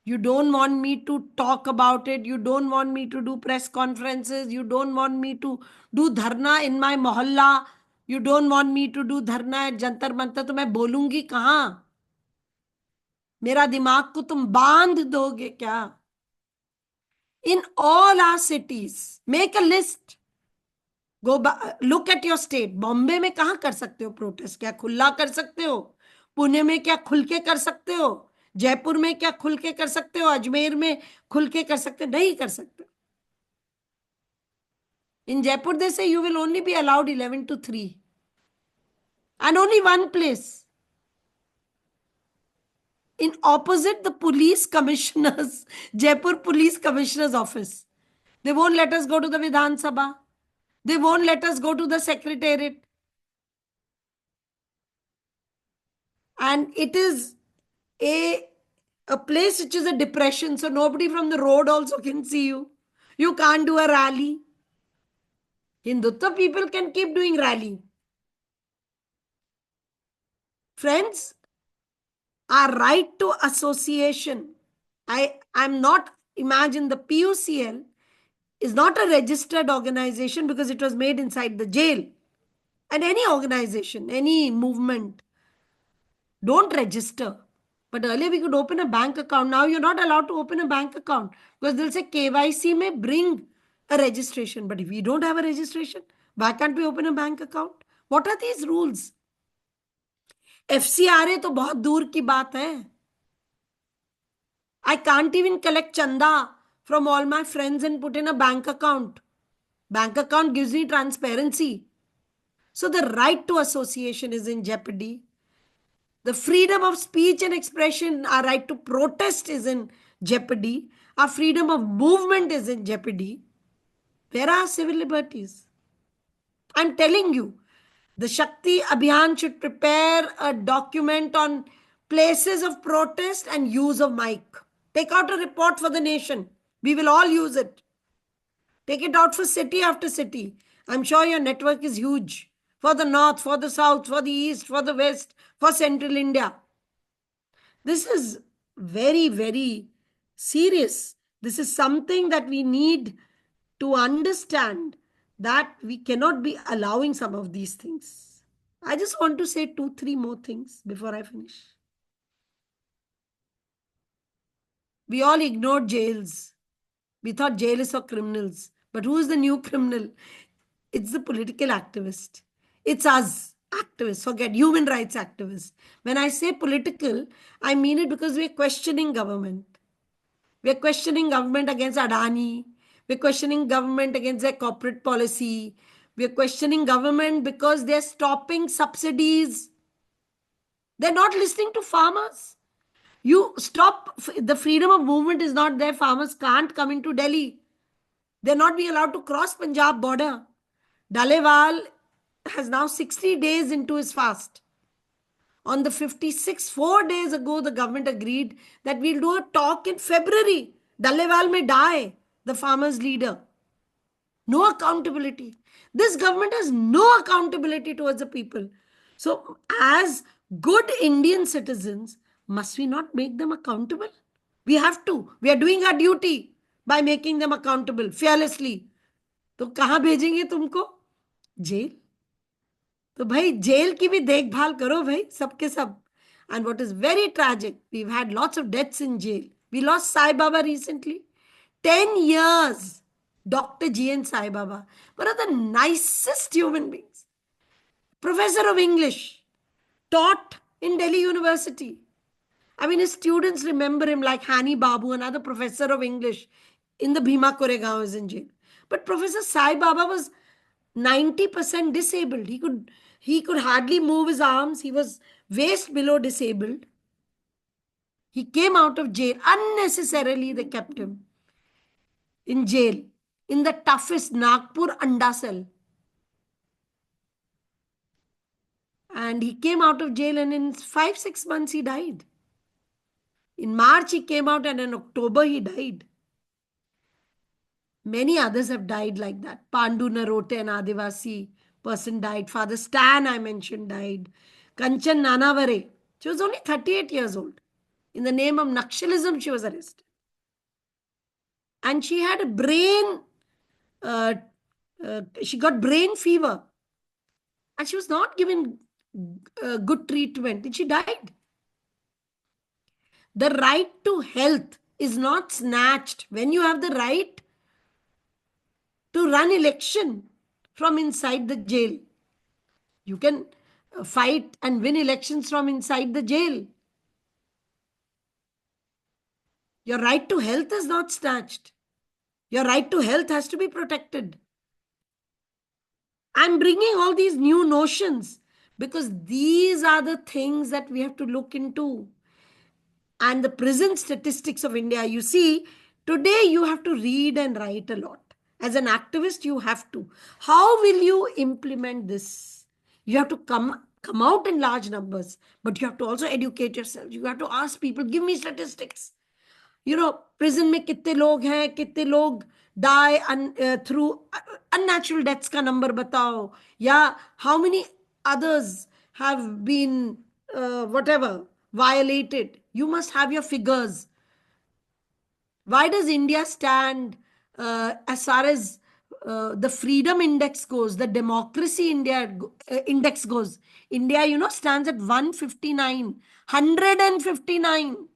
You don't want me to talk about it. You don't want me to do press conferences. You don't want me to do dharna in my mohalla. You don't want me to do dharna at Jantar Mantar. तो मैं बोलूंगी कहाँ? मेरा दिमाग को तुम बांध दोगे क्या? In all our cities, make a list. Go look at your state. Bombay में कहाँ कर सकते हो प्रोटेस्ट? क्या खुला कर सकते हो? पुणे में क्या खुल के कर सकते हो? जयपुर में क्या खुल के कर सकते हो? अजमेर में खुल के कर सकते? नहीं कर सकते. In Jaipur, they say you will only be allowed 11 to 3. And only one place. In opposite the police commissioners, Jaipur police commissioner's office. They won't let us go to the Vidhan Sabha. They won't let us go to the secretariat. And it is a place which is a depression. So nobody from the road also can see you. You can't do a rally. Hindutva people can keep doing rally. Friends, our right to association. I'm not, imagine the PUCL is not a registered organization because it was made inside the jail. And any organization, any movement, don't register. But earlier we could open a bank account. Now you're not allowed to open a bank account because they'll say KYC may bring a registration. But if we don't have a registration, why can't we open a bank account? What are these rules? FCRA तो बहुत दूर की बात है. I can't even collect chanda from all my friends and put in a bank account. Bank account gives me transparency. So the right to association is in jeopardy. The freedom of speech and expression, our right to protest is in jeopardy. Our freedom of movement is in jeopardy. Where are civil liberties? I'm telling you, the Shakti Abhiyan should prepare a document on places of protest and use of mic. Take out a report for the nation. We will all use it. Take it out for city after city. I'm sure your network is huge. For the north, for the south, for the east, for the west, for central India. This is very, very serious. This is something that we need to understand, that we cannot be allowing some of these things. I just want to say 2-3 more things before I finish. We all ignored jails. We thought jail is for criminals. But who is the new criminal? It's the political activist. It's us, activists. Forget human rights activists. When I say political, I mean it because we're questioning government. We're questioning government against Adani. We're questioning government against their corporate policy. We're questioning government because they're stopping subsidies. They're not listening to farmers. You stop, the freedom of movement is not there. Farmers can't come into Delhi. They're not being allowed to cross Punjab border. Dalewal has now 60 days into his fast. On the 56th, 4 days ago, the government agreed that we'll do a talk in February. Dalewal may die, the farmers' leader. No accountability. This government has no accountability towards the people. So, as good Indian citizens, must we not make them accountable? We have to. We are doing our duty by making them accountable fearlessly. तो कहाँ भेजेंगे तुमको? Jail. तो भाई jail की भी देखभाल करो भाई, सबके सब. And what is very tragic, we've had lots of deaths in jail. We lost Sai Baba recently. 10 years. Dr. G.N. Sai Baba. One of the nicest human beings. Professor of English. Taught in Delhi University. I mean, his students remember him like Hani Babu, another professor of English in the Bhima Koregaon is in jail. But Professor Sai Baba was 90% disabled. He could hardly move his arms. He was waist below disabled. He came out of jail. Unnecessarily, they kept him in jail, in the toughest Nagpur Anda cell. And he came out of jail, and in 5-6 months, he died. In March, he came out, and in October, he died. Many others have died like that. Pandu Narote, an Adivasi person, died. Father Stan, I mentioned, died. Kanchan Nanavare, she was only 38 years old. In the name of Naxalism, she was arrested. And she had a brain, she got brain fever. And she was not given good treatment. And she died. The right to health is not snatched. When you have the right to run election from inside the jail, you can fight and win elections from inside the jail. Your right to health is not snatched. Your right to health has to be protected. I'm bringing all these new notions because these are the things that we have to look into. And the prison statistics of India, you see, today you have to read and write a lot. As an activist, you have to. How will you implement this? You have to come out in large numbers, but you have to also educate yourself. You have to ask people, give me statistics. You know, prison में कितने लोग हैं, कितने लोग die through unnatural deaths का number बताओ, या how many others have been whatever violated. You must have your figures. Why does India stand as far as the freedom index goes, the democracy index goes? India, you know, stands at 159, 159.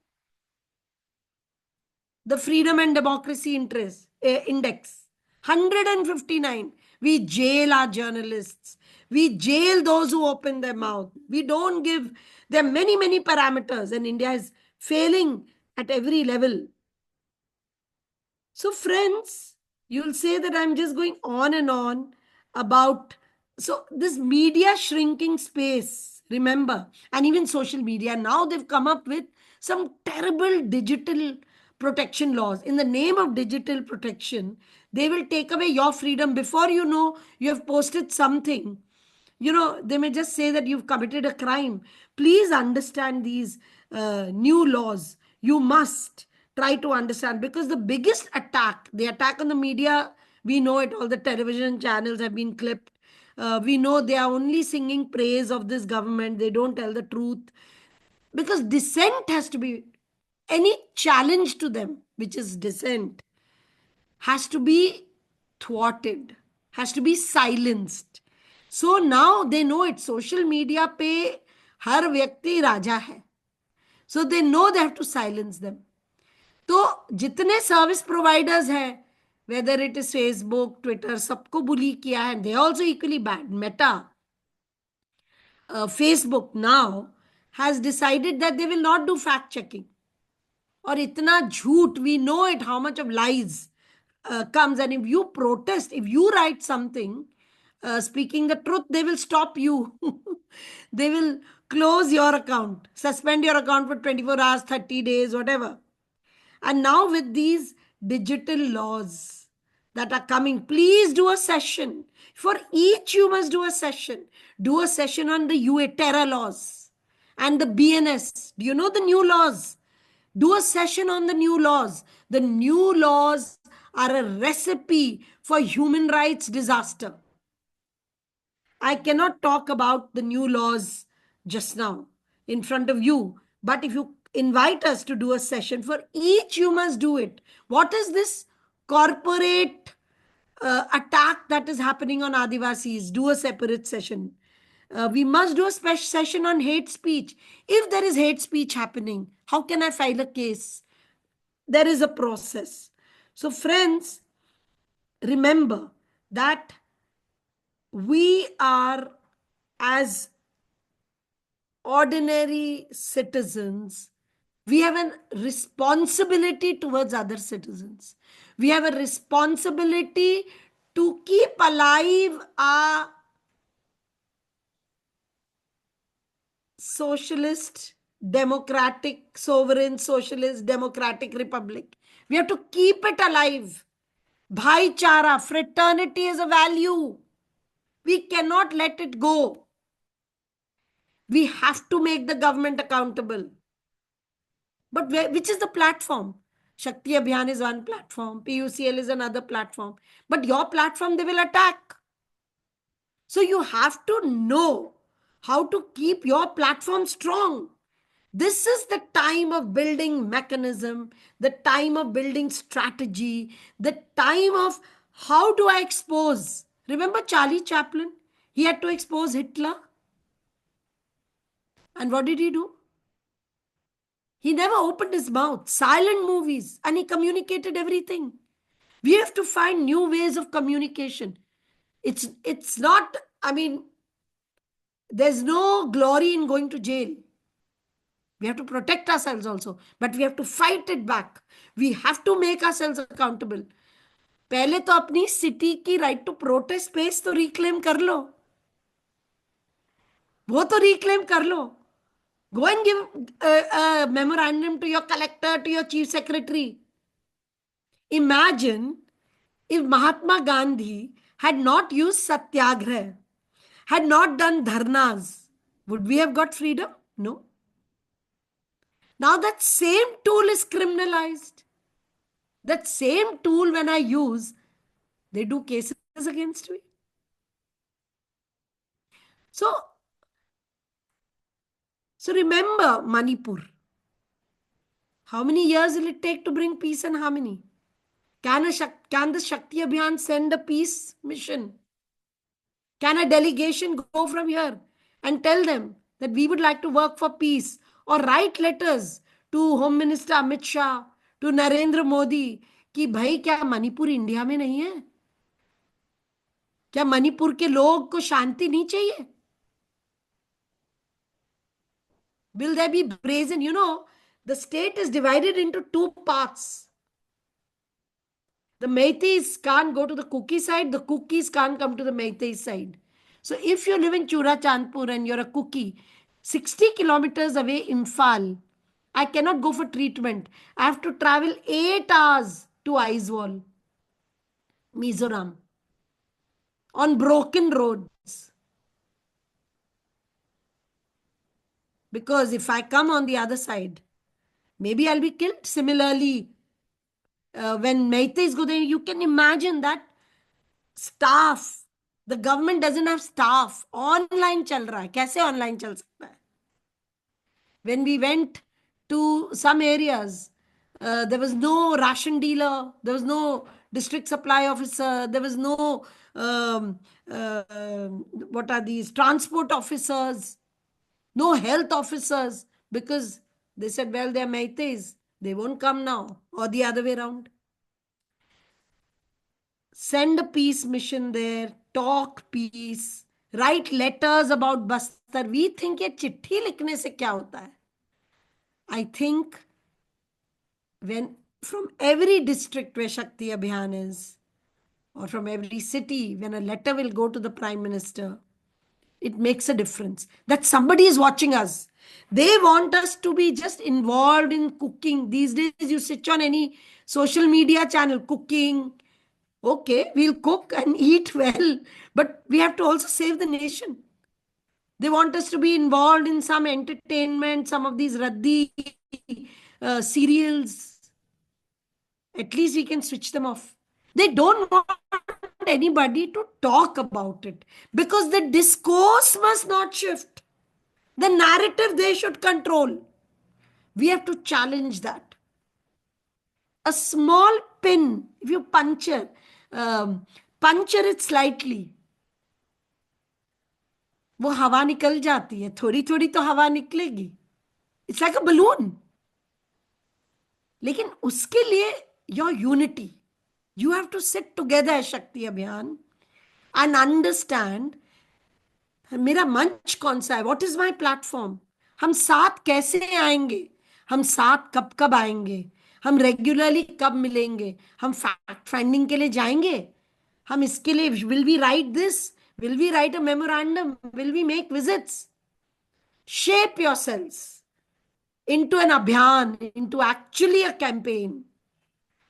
The freedom and democracy index 159. We jail our journalists, we jail those who open their mouth, we don't give them many parameters, and India is failing at every level. So friends, you'll say that I'm just going on and on about, so this media shrinking space, remember, and even social media, now they've come up with some terrible digital protection laws. In the name of digital protection, they will take away your freedom. Before you know, you have posted something, you know, they may just say that you've committed a crime. Please understand these new laws. You must try to understand, because the biggest attack, the attack on the media, we know it, all the television channels have been clipped. We know they are only singing praise of this government. They don't tell the truth, because dissent has to be, any challenge to them, which is dissent, has to be thwarted, has to be silenced. So now they know it. Social media pe har vyakti raja hai. So they know they have to silence them. तो जितने service providers हैं, whether it is Facebook, Twitter, सबको बुली किया है. They also equally bad. Meta, Facebook now has decided that they will not do fact checking. और इतना झूठ, we know it, how much of lies comes. And if you protest, if you write something speaking the truth, they will stop you. They will close your account, suspend your account for 24 hours, 30 days, whatever. And now with these digital laws that are coming, please do a session. For each, you must do a session. Do a session on the UA terror laws and the BNS. Do you know the new laws? Do a session on the new laws. The new laws are a recipe for human rights disaster. I cannot talk about the new laws just now in front of you, but if you invite us to do a session, for each you must do it. What is this corporate attack that is happening on Adivasis? Do a separate session. We must do a special session on hate speech. If there is hate speech happening, how can I file a case? There is a process. So friends, remember that we are, as ordinary citizens, we have a responsibility towards other citizens. We have a responsibility to keep alive our socialist, democratic, sovereign, socialist, democratic republic. We have to keep it alive. Bhaichara, fraternity is a value. We cannot let it go. We have to make the government accountable. But which is the platform? Shakti Abhiyan is one platform. PUCL is another platform. But your platform, they will attack. So you have to know how to keep your platform strong. This is the time of building mechanism, the time of building strategy, the time of how do I expose. Remember Charlie Chaplin? He had to expose Hitler. And what did he do? He never opened his mouth. Silent movies. And he communicated everything. We have to find new ways of communication. It's not, I mean, there's no glory in going to jail. We have to protect ourselves also, but we have to fight it back. We have to make ourselves accountable. पहले तो अपनी city की right to protest space तो reclaim कर लो, वो तो reclaim कर लो. Go and give a memorandum to your collector, to your chief secretary. Imagine if Mahatma Gandhi had not used satyagrah, had not done dharnas, would we have got freedom? No. Now that same tool is criminalized. That same tool, when I use, they do cases against me. So remember Manipur. How many years will it take to bring peace and harmony? Can the Shakti Abhiyan send a peace mission? Can a delegation go from here and tell them that we would like to work for peace, or write letters to Home Minister Amit Shah, to Narendra Modi, कि भाई क्या Manipur India में नहीं है? क्या मणिपुर के लोग को शांति नहीं चाहिए? Will there be brazen? The state is divided into two parts. The Meiteis can't go to the Kuki side, the Kukis can't come to the Meitei side. So if you live in Churachandpur and you're a Kuki, 60 kilometers away Imphal, I cannot go for treatment. I have to travel 8 hours to Aizawl, Mizoram, on broken roads. Because if I come on the other side, maybe I'll be killed. Similarly, when Meiteis go there, you can imagine that staff, the government doesn't have staff. Online chal raha hai. Kaise online chal sakta hai? When we went to some areas, there was no ration dealer, there was no district supply officer, there was no what are these transport officers, no health officers, because they said, well, they're Meiteis, they won't come now, or the other way around. Send a peace mission there, talk peace, write letters about Bastar. We think ये चिट्ठी लिखने से क्या होता है? I think when from every district where Shakti Abhiyan is, or from every city, when a letter will go to the Prime Minister, it makes a difference that somebody is watching us. They want us to be just involved in cooking. These days, you switch on any social media channel, cooking. Okay, we'll cook and eat well, but we have to also save the nation. They want us to be involved in some entertainment, some of these Raddi serials. At least we can switch them off. They don't want anybody to talk about it, because the discourse must not shift. The narrative they should control. We have to challenge that. A small pin, if you puncture it slightly, वो हवा निकल जाती है, थोड़ी थोड़ी तो हवा निकलेगी. It's like a balloon. लेकिन उसके लिए your unity, you have to sit together as Shakti Abhiyan and understand मेरा मंच कौन सा है, what is my platform, हम साथ कैसे आएंगे, हम साथ कब कब आएंगे, हम रेगुलरली कब मिलेंगे, हम फैक्ट फाइंडिंग के लिए जाएंगे, हम इसके लिए will we write this, will we write a memorandum, will we make visits. Shape yourselves into an abhiyan, into actually a campaign,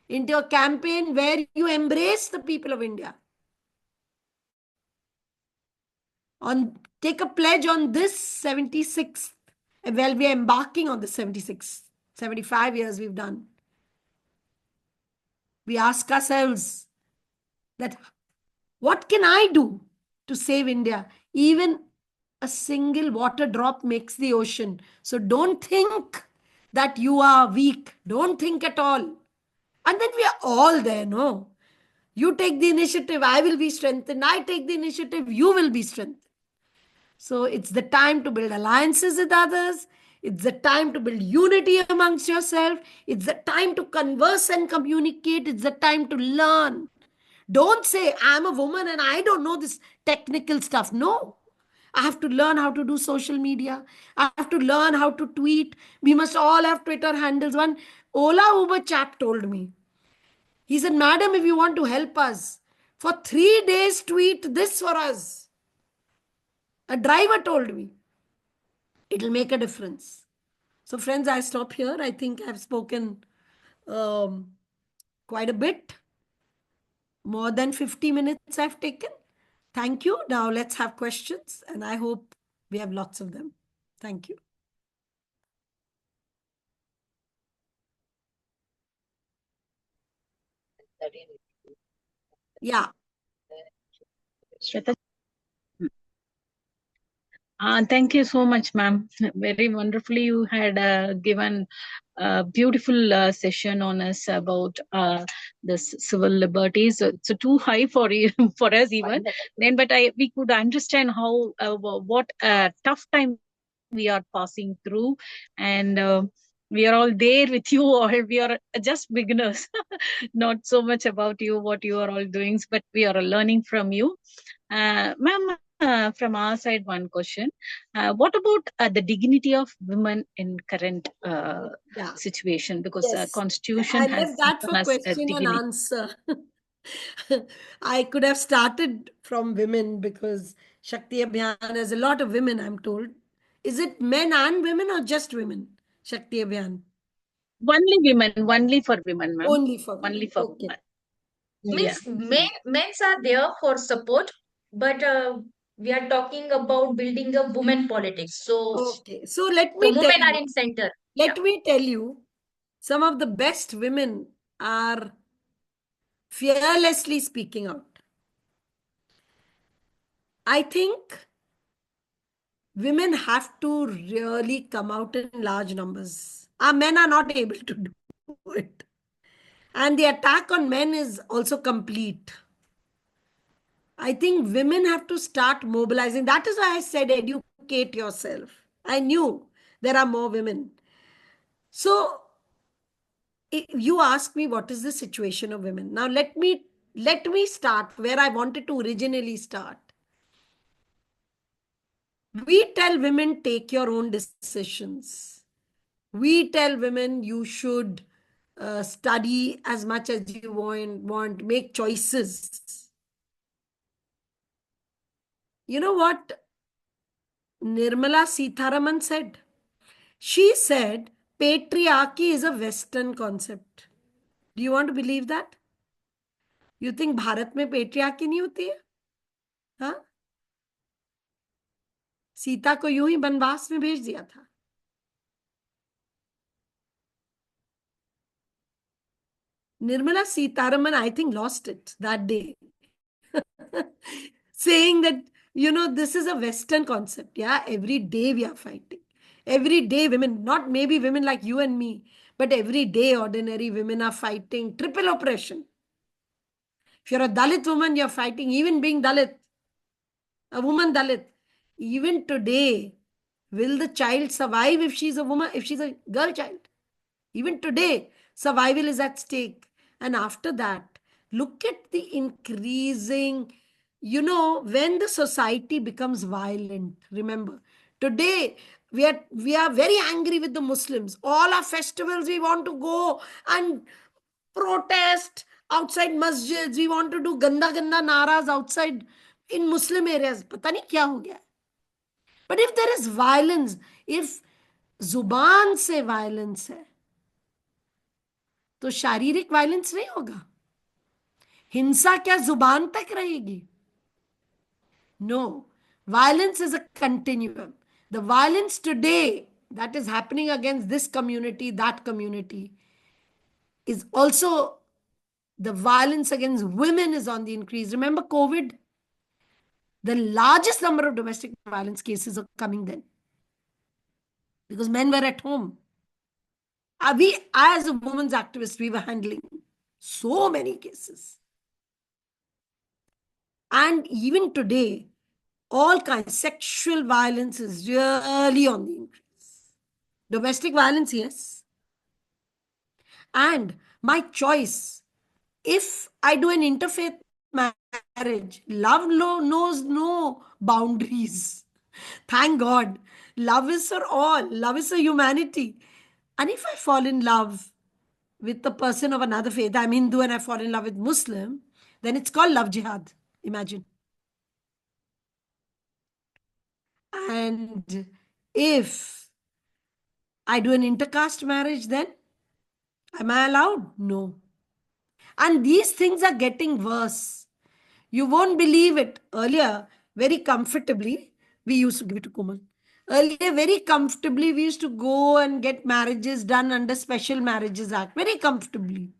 into a campaign where you embrace the people of India. Take a pledge on this 76th. Well, we are embarking on the 76th. 75 years we've done. We ask ourselves that what can I do to save India? Even a single water drop makes the ocean. So don't think that you are weak. Don't think at all. And then we are all there, no? You take the initiative, I will be strengthened. I take the initiative, you will be strengthened. So it's the time to build alliances with others. It's the time to build unity amongst yourself. It's the time to converse and communicate. It's the time to learn. Don't say, I'm a woman and I don't know this technical stuff. No. I have to learn how to do social media. I have to learn how to tweet. We must all have Twitter handles. One Ola Uber chap told me, he said, Madam, if you want to help us, for 3 days, tweet this for us. A driver told me. It'll make a difference. So, friends, I stop here. I think I've spoken quite a bit. More than 50 minutes I've taken. Thank you. Now let's have questions, and I hope we have lots of them. Thank you. Yeah. Shweta. Thank you so much, ma'am. Very wonderfully, you had given a beautiful session on us about the civil liberties. So too high for you, for us even. Then, but we could understand how what a tough time we are passing through, and we are all there with you all. We are just beginners, not so much about you, what you are all doing, but we are learning from you. Ma'am, from our side, one question. What about the dignity of women in current Yeah. situation? Because Yes. Constitution I has left that given for us question and dignity. answer. I could have started from women because Shakti Abhiyan has a lot of women, I'm told. Is it men and women or just women? Shakti Abhiyan. Only women, only for women, ma'am. Only for women. Only for Okay. women. Means Yeah. men's are there for support, but we are talking about building a women politics. So Okay. So let the me tell women are you. in center. Let me tell you, some of the best women are fearlessly speaking out. I think women have to really come out in large numbers. Our men are not able to do it. And the attack on men is also complete. I think women have to start mobilizing. That is why I said educate yourself. I knew there are more women. So you ask me what is the situation of women. Now let me start where I wanted to originally start. We tell women take your own decisions. We tell women you should study as much as you want, make choices. You know what Nirmala Sitharaman said? She said patriarchy is a Western concept. Do you want to believe that? You think Bharat में patriarchy नहीं होती है? हाँ? सीता को यूं ही वनवास में भेज दिया था. Nirmala Sitharaman, I think, lost it that day. Saying that, this is a Western concept. Yeah, every day we are fighting. Every day women, not maybe women like you and me, but every day ordinary women are fighting triple oppression. If you're a Dalit woman, you're fighting, even being Dalit, a woman Dalit. Even today, will the child survive if she's a woman, if she's a girl child? Even today, survival is at stake. And after that, look at the increasing, when the society becomes violent. Remember, today we are very angry with the Muslims. All our festivals, we want to go and protest outside masjids. We want to do ganda ganda naras outside in Muslim areas. Pata nahi kya ho gaya. But if there is violence, if जुबान से violence है, तो शारीरिक violence नहीं होगा. हिंसा क्या जुबान तक रहेगी? No. Violence is a continuum. The violence today that is happening against this community, that community, is also the violence against women is on the increase. Remember COVID? The largest number of domestic violence cases are coming then because men were at home. We, as a women's activist, we were handling so many cases. And even today, all kinds, sexual violence is really on the increase. Domestic violence, yes. And my choice, if I do an interfaith marriage, love knows no boundaries. Thank God. Love is for all. Love is for humanity. And if I fall in love with the person of another faith, I'm Hindu and I fall in love with Muslim, then it's called love jihad. Imagine. And if I do an intercaste marriage, then am I allowed? No. And these things are getting worse. You won't believe it. Earlier, very comfortably, we used to give it to Kumal. Earlier, very comfortably, we used to go and get marriages done under Special Marriages Act. Very comfortably.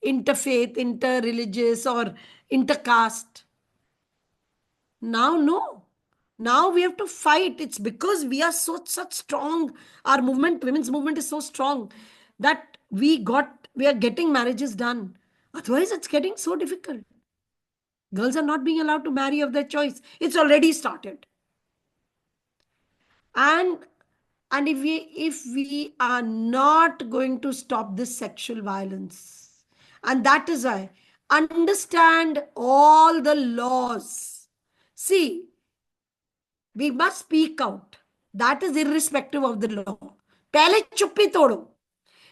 Interfaith, interreligious, or intercaste. Now, no. Now we have to fight. It's because we are such strong. Our movement, women's movement, is so strong that we are getting marriages done. Otherwise, it's getting so difficult. Girls are not being allowed to marry of their choice. It's already started. And if we are not going to stop this sexual violence, and that is why understand all the laws. See, we must speak out. That is irrespective of the law. Pehle chuppi todo.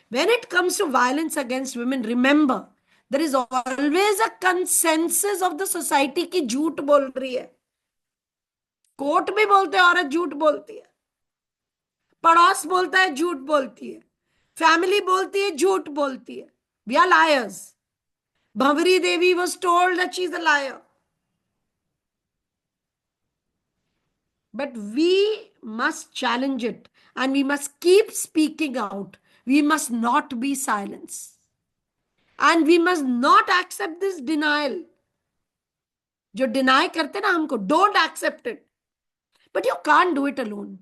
When it comes to violence against women, remember, there is always a consensus of the society ki jhoot bol rahi hai. Court भी बोलते हैं औरत झूठ बोलती है, पड़ोस बोलता है झूठ बोलती है, फैमिली बोलती है झूठ बोलती है. We are liars. Bhavri Devi was told that she is a liar. But we must challenge it and we must keep speaking out. We must not be silenced. And we must not accept this denial. जो deny करते ना हमको, don't accept it. But you can't do it alone.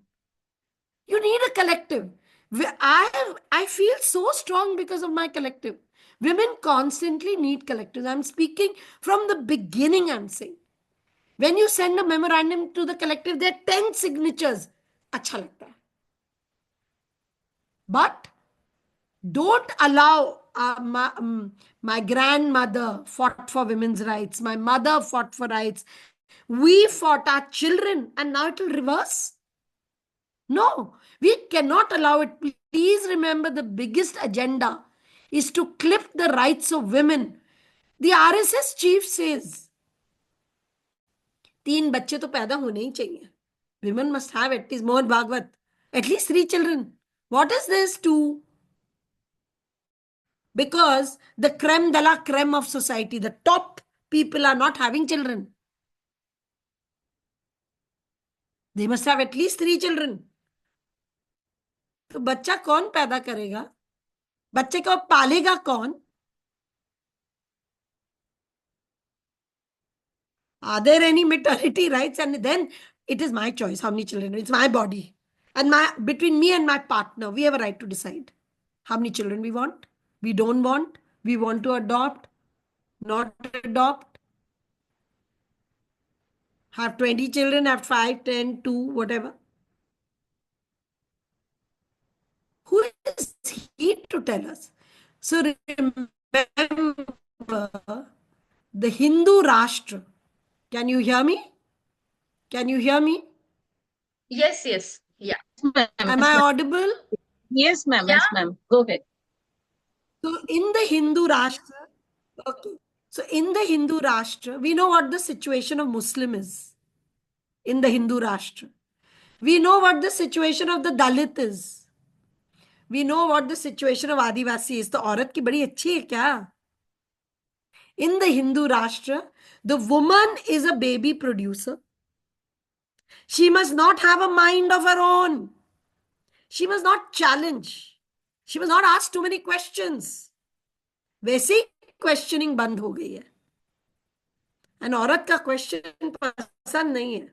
You need a collective. I feel so strong because of my collective. Women constantly need collectives. I'm speaking from the beginning, I'm saying. When you send a memorandum to the collective, there are 10 signatures. अच्छा लगता है. But don't allow my grandmother fought for women's rights. My mother fought for rights. We fought, our children, and now it will reverse. No, we cannot allow it. Please remember, the biggest agenda is to clip the rights of women. The RSS chief says, 3 बच्चे तो पैदा होने ही चाहिए. Women must have at least, Mohan Bhagwat, at least 3 children. What is this? 2? Because the creme de la creme of society, the top people are not having children. They must have at least 3 children. तो बच्चा कौन पैदा करेगा? बच्चे को पालेगा कौन? Are there any maternity rights? And then it is my choice how many children. It's my body. And between me and my partner, we have a right to decide how many children we want. We don't want. We want to adopt, not adopt. Have 20 children, have 5, 10, 2, whatever. Who is he to tell us? So remember, the Hindu Rashtra. Can you hear me? Can you hear me? Yes, yes. Yeah. Am I audible? Yes, ma'am. Yeah. Yes, ma'am. Go ahead. So in the Hindu Rashtra, okay. So in the Hindu Rashtra, we know what the situation of Muslim is. In the Hindu Rashtra, we know what the situation of the Dalit is. We know what the situation of Adivasi is. तो औरत की बड़ी अच्छी है क्या? In the Hindu Rashtra, the woman is a baby producer. She must not have a mind of her own. She must not challenge. She must not ask too many questions. वैसे ही questioning बंद हो गई है. And औरत का question पसंद नहीं है.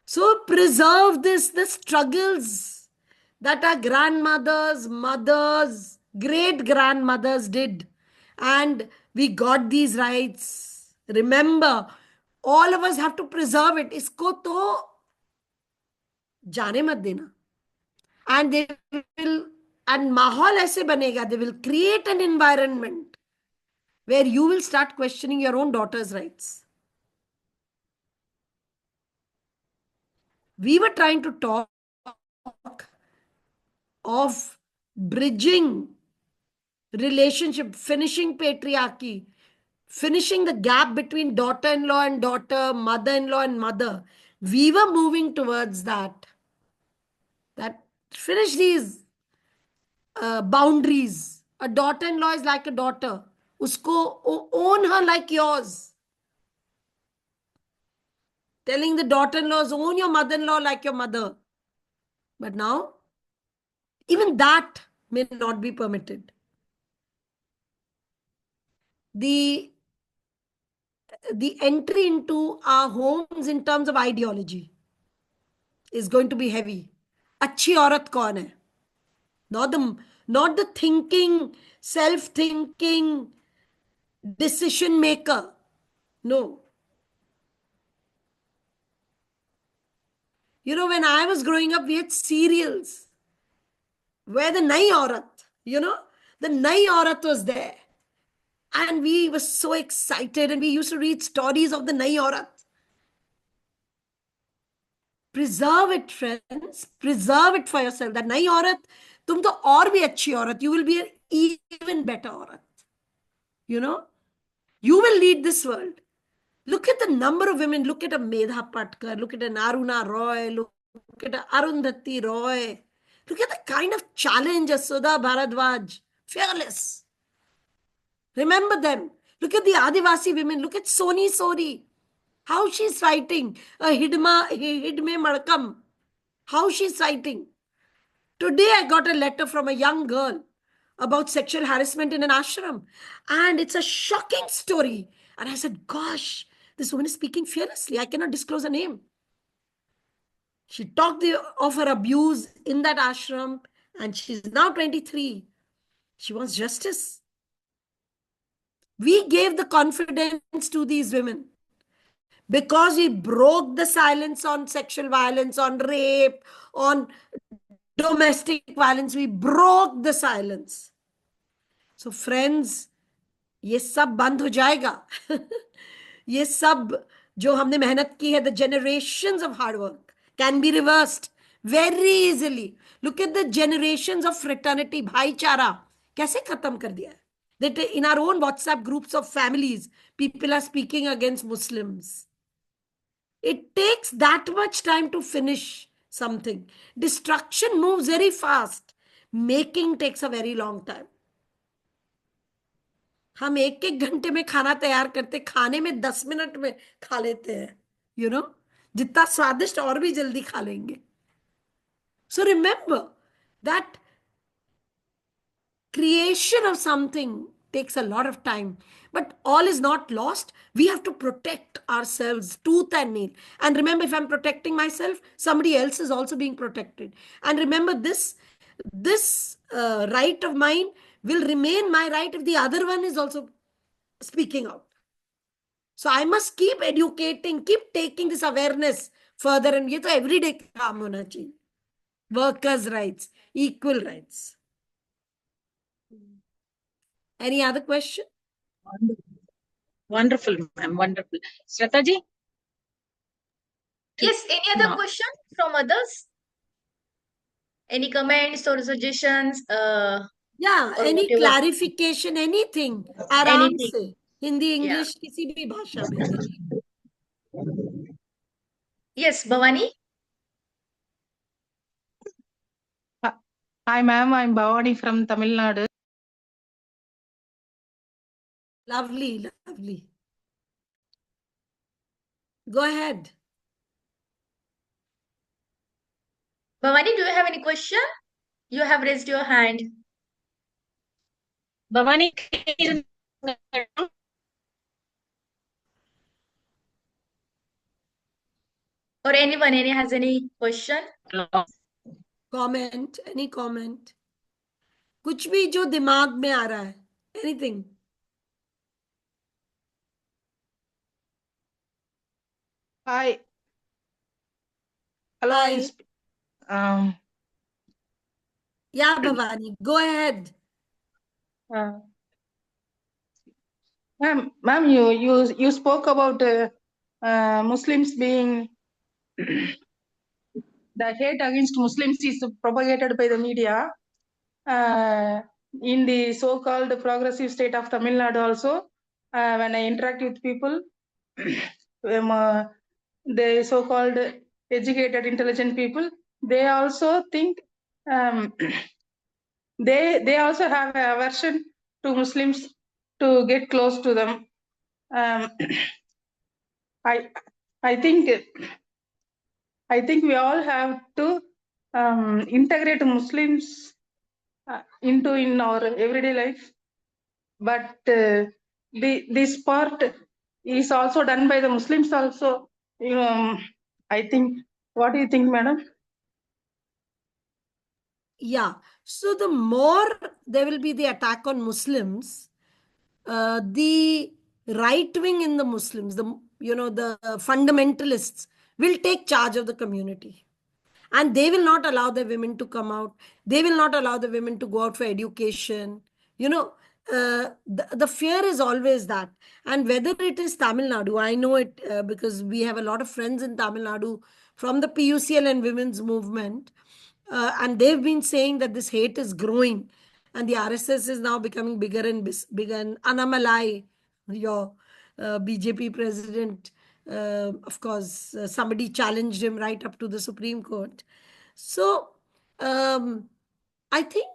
So preserve this, the struggles that our grandmothers, mothers, great-grandmothers did. And we got these rights. Remember, all of us have to preserve it. इसको तो जाने मत देना. And they will, and माहौल ऐसे बनेगा, they will create an environment where you will start questioning your own daughter's rights. We were trying to talk of bridging relationship, finishing patriarchy, finishing the gap between daughter-in-law and daughter, mother-in-law and mother. We were moving towards that finish these boundaries. A daughter-in-law is like a daughter. Usko own her like yours. Telling the daughter-in-laws, own your mother-in-law like your mother. But now, even that may not be permitted. The entry into our homes in terms of ideology is going to be heavy. Achhi aurat kaun hai? Not the thinking, self-thinking decision maker. No. You know, when I was growing up, we had serials where the Nai Aurat, the Nai Aurat was there. And we were so excited and we used to read stories of the Nai Aurat. Preserve it, friends. Preserve it for yourself. That Nai Aurat, tum to aur bhi achhi aurat. You will be an even better aurat. You will lead this world. Look at the number of women. Look at a Medha Patkar. Look at an Aruna Roy. Look at a Arundhati Roy. Look at the kind of challenge of Sudha Bharadwaj. Fearless. Remember them. Look at the Adivasi women. Look at Soni Sori. How she's writing. Hidme Madkam. How she's writing. Today I got a letter from a young girl about sexual harassment in an ashram. And it's a shocking story. And I said, gosh, this woman is speaking fearlessly. I cannot disclose her name. She talked of her abuse in that ashram. And she's now 23. She wants justice. We gave the confidence to these women because we broke the silence on sexual violence, on rape, on domestic violence. We broke the silence. So friends, ये सब बंद हो जाएगा. ये सब जो हमने मेहनत की है, the generations of hard work can be reversed very easily. Look at the generations of fraternity, भाईचारा कैसे खत्म कर दिया है. That in our own WhatsApp groups of families, people are speaking against Muslims. It takes that much time to finish something. Destruction moves very fast. Making takes a very long time. हम एक घंटे में खाना तैयार करते, खाने में 10 minute में खा लेते हैं. जितना स्वादिष्ट और भी जल्दी खा लेंगे. So remember that creation of something takes a lot of time, but all is not lost. We have to protect ourselves tooth and nail. And remember, if I'm protecting myself, somebody else is also being protected. And remember, this right of mine will remain my right if the other one is also speaking out. So I must keep educating, keep taking this awareness further. And ये तो everyday काम होना चाहिए. Workers' rights, equal rights. Any other question? Wonderful, ma'am. Wonderful. Shraddha ji? Yes, any other No. question from others? Any comments or suggestions? Yeah, or any whatever. clarification, anything. आराम Anything. से. Hindi, Yeah. English, किसी भी भाषा में. Yes, Bhavani? Hi, ma'am. I'm Bhavani from Tamil Nadu. Lovely, lovely. Go ahead. Bhavani, do you have any question? You have raised your hand. Bhavani, Or anyone, any has any question? Comment, any comment. कुछ भी जो दिमाग में आ रहा है. Anything. Hi. Hello. Hi. Yeah, Bhavani, go ahead. Ma'am, you spoke about Muslims being the hate against Muslims is propagated by the media. In the so-called progressive state of Tamil Nadu also, when I interact with people, the so-called educated, intelligent people, they also think they also have a aversion to Muslims to get close to them. Um, I I think we all have to integrate Muslims into in our everyday life, but this part is also done by the Muslims also. I think. What do you think, madam? Yeah. So the more there will be the attack on Muslims, the right wing in the Muslims, the fundamentalists will take charge of the community. And they will not allow the women to come out. They will not allow the women to go out for education. The fear is always that. And whether it is Tamil Nadu, I know it because we have a lot of friends in Tamil Nadu from the PUCL and women's movement. And they've been saying that this hate is growing. And the RSS is now becoming bigger and bigger. And Annamalai, your BJP president, of course, somebody challenged him right up to the Supreme Court. So I think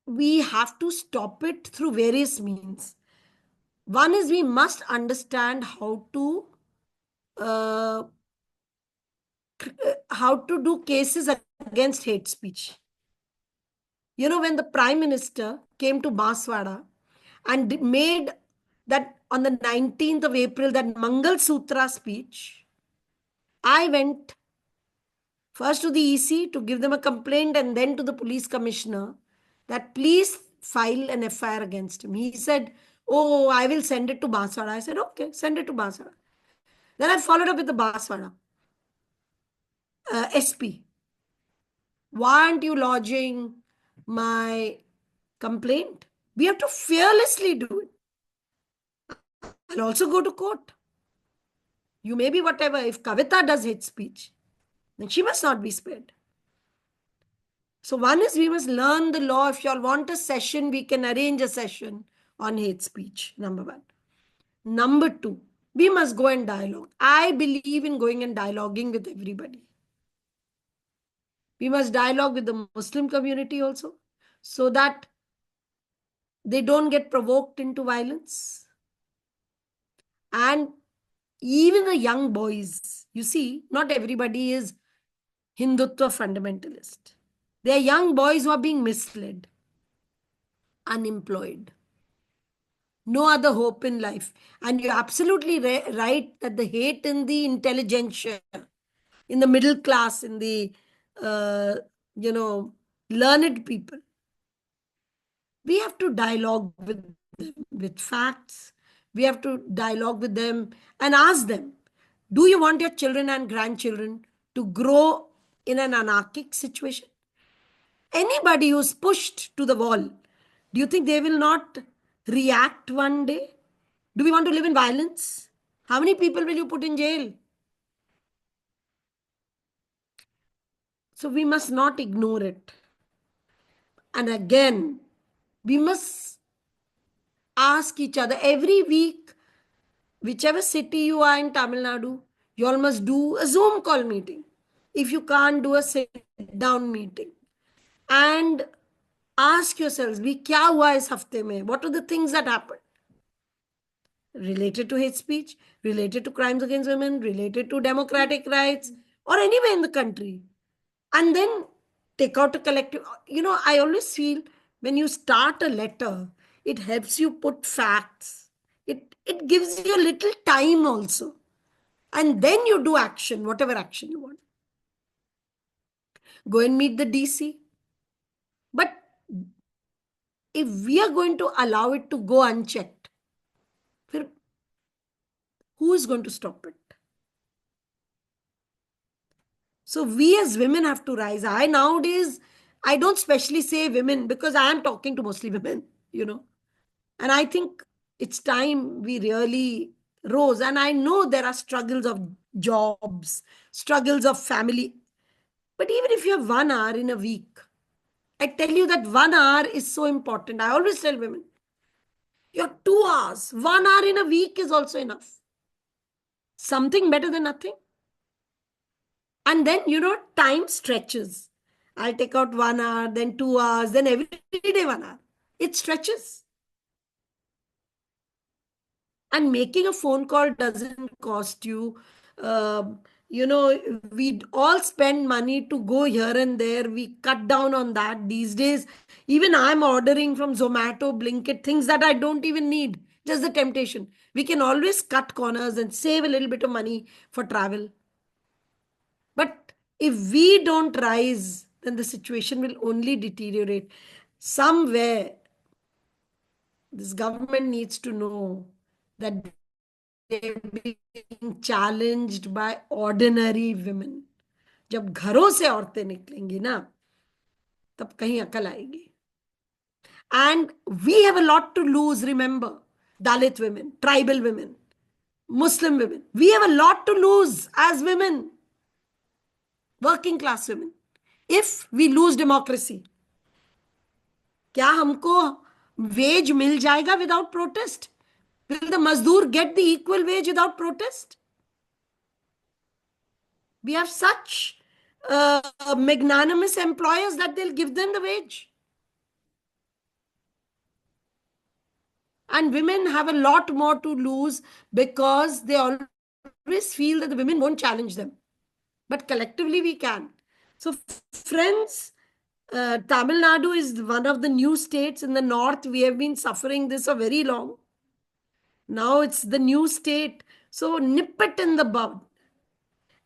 we have to stop it through various means. One is we must understand how to do cases against hate speech. When the Prime Minister came to Banswara and made that on the 19th of April, that Mangal Sutra speech, I went first to the EC to give them a complaint and then to the police commissioner that please file an FIR against him. He said, oh, I will send it to Banswara. I said, okay, send it to Banswara. Then I followed up with the Banswara SP. Why aren't you lodging my complaint? We have to fearlessly do it. I'll also go to court. You may be whatever. If Kavita does hate speech, then she must not be spared. So one is we must learn the law. If you all want a session, we can arrange a session on hate speech, number one. Number two, we must go and dialogue. I believe in going and dialoguing with everybody. We must dialogue with the Muslim community also, so that they don't get provoked into violence. And even the young boys, you see, not everybody is Hindutva fundamentalist. They are young boys who are being misled, unemployed, no other hope in life. And you're absolutely right that the hate in the intelligentsia, in the middle class, in the, learned people, we have to dialogue with them with facts. We have to dialogue with them and ask them, do you want your children and grandchildren to grow in an anarchic situation? Anybody who's pushed to the wall, do you think they will not react one day? Do we want to live in violence? How many people will you put in jail? So we must not ignore it. And again, we must ask each other every week, whichever city you are in Tamil Nadu, you all must do a Zoom call meeting. If you can't do a sit-down meeting. And ask yourselves, kya hua is hafte mein? What are the things that happened? Related to hate speech, related to crimes against women, related to democratic rights, or anywhere in the country. And then take out a collective. I always feel when you start a letter, it helps you put facts. It gives you a little time also. And then you do action, whatever action you want. Go and meet the DC. But if we are going to allow it to go unchecked, who is going to stop it? So we as women have to rise. Nowadays, I don't specially say women because I am talking to mostly women, And I think it's time we really rose. And I know there are struggles of jobs, struggles of family. But even if you have 1 hour in a week, I tell you that 1 hour is so important. I always tell women, your 2 hours, 1 hour in a week is also enough. Something better than nothing. And then, time stretches. I'll take out 1 hour, then 2 hours, then every day 1 hour. It stretches. And making a phone call doesn't cost you. We all spend money to go here and there. We cut down on that these days. Even I'm ordering from Zomato, Blinkit, things that I don't even need. Just the temptation. We can always cut corners and save a little bit of money for travel. But if we don't rise, then the situation will only deteriorate. Somewhere, this government needs to know that they're being challenged by ordinary women. जब घरों से औरतें निकलेंगी ना, तब कहीं अकल आएगी. And we have a lot to lose, remember. Dalit women, tribal women, Muslim women. We have a lot to lose as women. Working class women. If we lose democracy, क्या हमको wage मिल जाएगा without protest? Will the mazdoor get the equal wage without protest? We have such magnanimous employers that they'll give them the wage. And women have a lot more to lose because they always feel that the women won't challenge them. But collectively we can. So friends, Tamil Nadu is one of the new states in the north. We have been suffering this for very long. Now it's the new state. So nip it in the bud.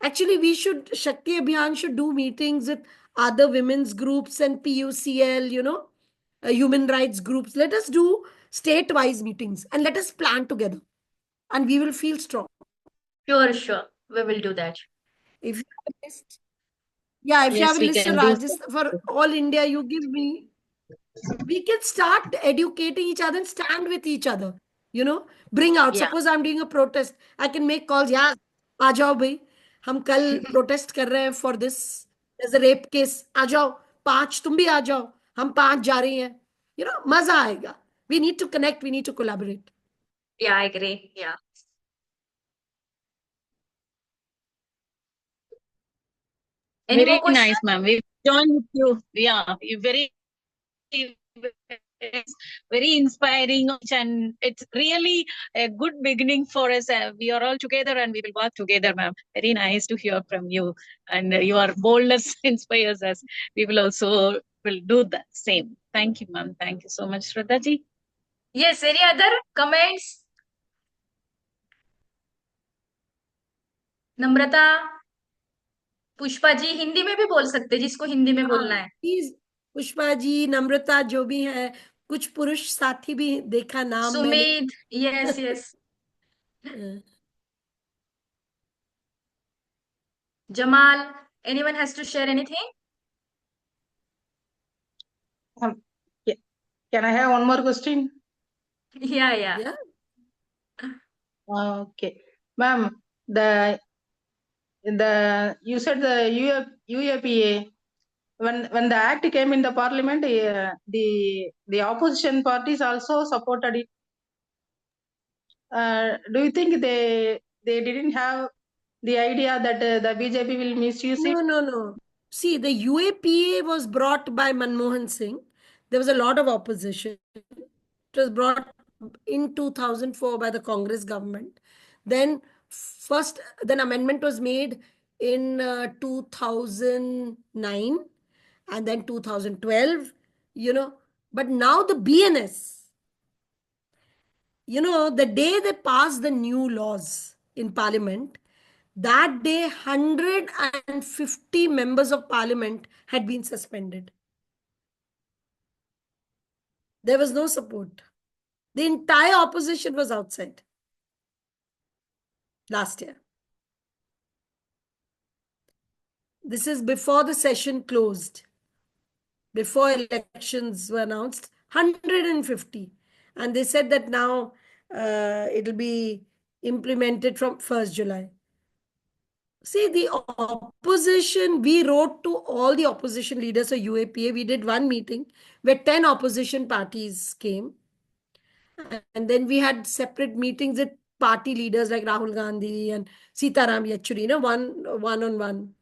Actually, Shakti Abhiyan should do meetings with other women's groups and PUCL, human rights groups. Let us do state-wise meetings and let us plan together. And we will feel strong. Sure. We will do that. If you have a list, if you Yes, have a we list can of do Rajasthan for all India, you give me. We can start educating each other and stand with each other. Bring out. Yeah. Suppose I'm doing a protest, I can make calls. Yeah, आ जाओ भाई, हम कल protest कर रहे हैं for this. There's a rape case. आ जाओ 5, तुम भी आ जाओ, हम 5 जा रही हैं. मजा आएगा. We need to connect. We need to collaborate. Yeah, I agree. Yeah. Any more Very nice, questions? ma'am. We join with you. Yeah, you very very inspiring, and it's really a good beginning for us. We are all together and we will work together, ma'am. Very nice to hear from you, and your boldness inspires us. We will also will do the same. Thank you, ma'am. Thank you so much, Shraddha ji. Yes, any other comments? नम्रता, पुष्पा जी हिंदी में भी बोल सकते, जिसको हिंदी में बोलना है. Please Pushpa ji, नम्रता जो भी है, कुछ पुरुष साथी भी देखा नाम मैंने. Sumit, yes. Jamal, anyone has to share anything? Can I have one more question? Yeah. Okay, ma'am. You said the UAPA. When the act came in the parliament, the opposition parties also supported it. Do you think they didn't have the idea that the BJP will misuse it? No. See, the UAPA was brought by Manmohan Singh. There was a lot of opposition. It was brought in 2004 by the Congress government. Then amendment was made in 2009 and then 2012, But now the BNS, the day they passed the new laws in parliament, that day 150 members of parliament had been suspended. There was no support. The entire opposition was outside last year. This is before the session closed, before elections were announced. 150. And they said that now it'll be implemented from 1st July. See, the opposition, we wrote to all the opposition leaders of UAPA. We did one meeting where 10 opposition parties came. And then we had separate meetings with party leaders like Rahul Gandhi and Sitaram Yechuri, one-on-one.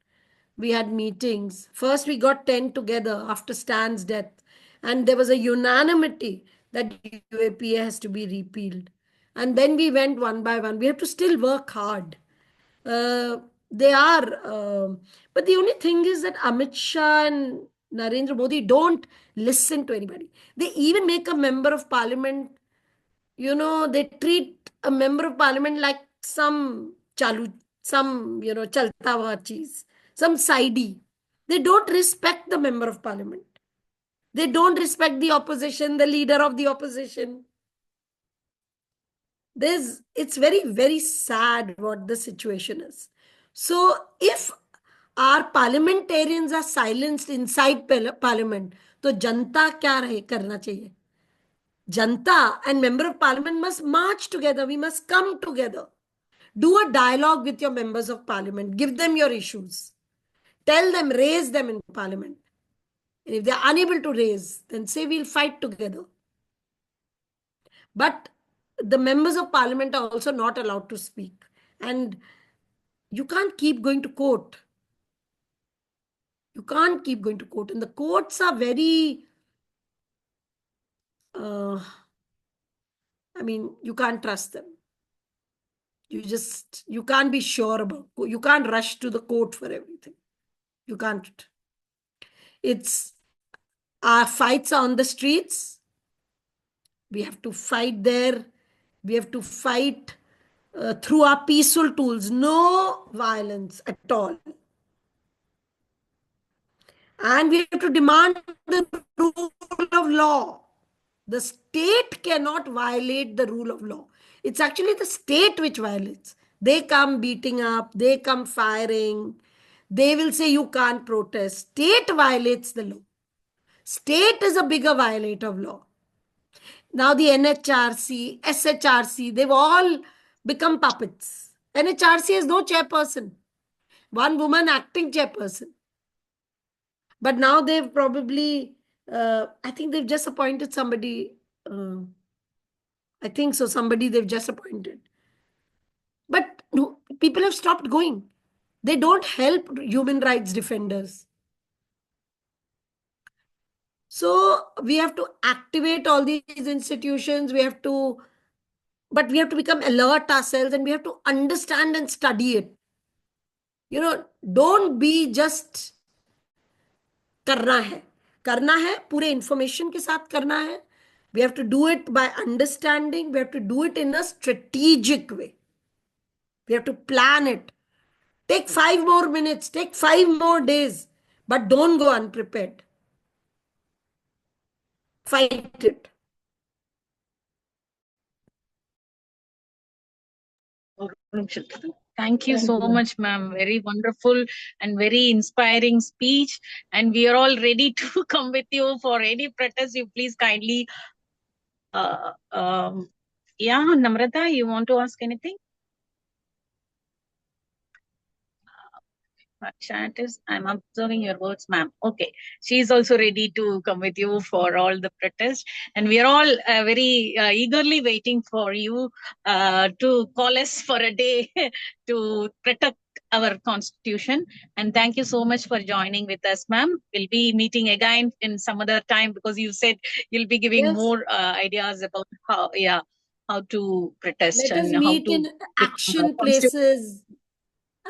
We had meetings. First, we got 10 together after Stan's death. And there was a unanimity that UAPA has to be repealed. And then we went one by one. We have to still work hard. They are, but the only thing is that Amit Shah and Narendra Modi don't listen to anybody. They even make a member of parliament, they treat a member of parliament like some chalta hua cheese, some sidey. They don't respect the member of parliament. They don't respect the opposition, the leader of the opposition. It's very, very sad what the situation is. So if our parliamentarians are silenced inside parliament, तो जनता क्या करना चाहिए? Janta and member of parliament must march together. We must come together. Do a dialogue with your members of parliament. Give them your issues. Tell them, raise them in parliament. And if they are unable to raise, then say we'll fight together. But the members of parliament are also not allowed to speak. And you can't keep going to court. You can't keep going to court. And the courts are very, you can't trust them. You can't be sure about, you can't rush to the court for everything. You can't. Our fights are on the streets. We have to fight there. We have to fight through our peaceful tools. No violence at all. And we have to demand the rule of law. The state cannot violate the rule of law. It's actually the state which violates. They come beating up, they come firing, they will say you can't protest. State violates the law. State is a bigger violator of law. Now the NHRC, SHRC, they've all become puppets. NHRC has no chairperson. One woman acting chairperson. But now they've probably, I think they've just appointed somebody. I think so, somebody they've just appointed. But no, people have stopped going. They don't help human rights defenders. So we have to activate all these institutions. But we have to become alert ourselves and we have to understand and study it. Don't be just करना है पूरे information के साथ करना है. We have to do it by understanding. We have to do it in a strategic way. We have to plan it. Take 5 more minutes, take 5 more days, but don't go unprepared. Fight it. Thank you so much, ma'am. Very wonderful and very inspiring speech. And we are all ready to come with you for any protest. You please kindly. Yeah, Namrata, you want to ask anything? Chat is, I'm observing your words, ma'am. Okay, she is also ready to come with you for all the protests, and we are all very eagerly waiting for you to call us for a day to protect our constitution. And thank you so much for joining with us, ma'am. We'll be meeting again in some other time because you said you'll be giving more ideas about how to protest. Let us meet in action places.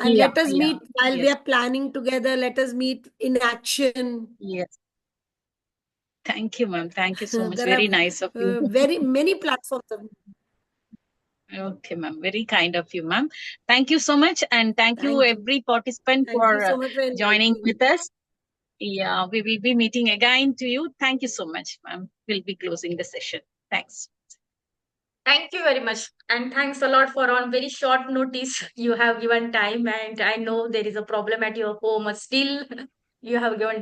And let us meet while we are planning together. Let us meet in action. Yes. Thank you, ma'am. Thank you so much. Very nice of you. Very many platforms. Okay, ma'am. Very kind of you, ma'am. Thank you so much. And thank you every participant for joining with us. Yeah, we will be meeting again to you. Thank you so much, ma'am. We'll be closing the session. Thanks. Thank you very much. And thanks a lot for on very short notice. You have given time and I know there is a problem at your home. Still, you have given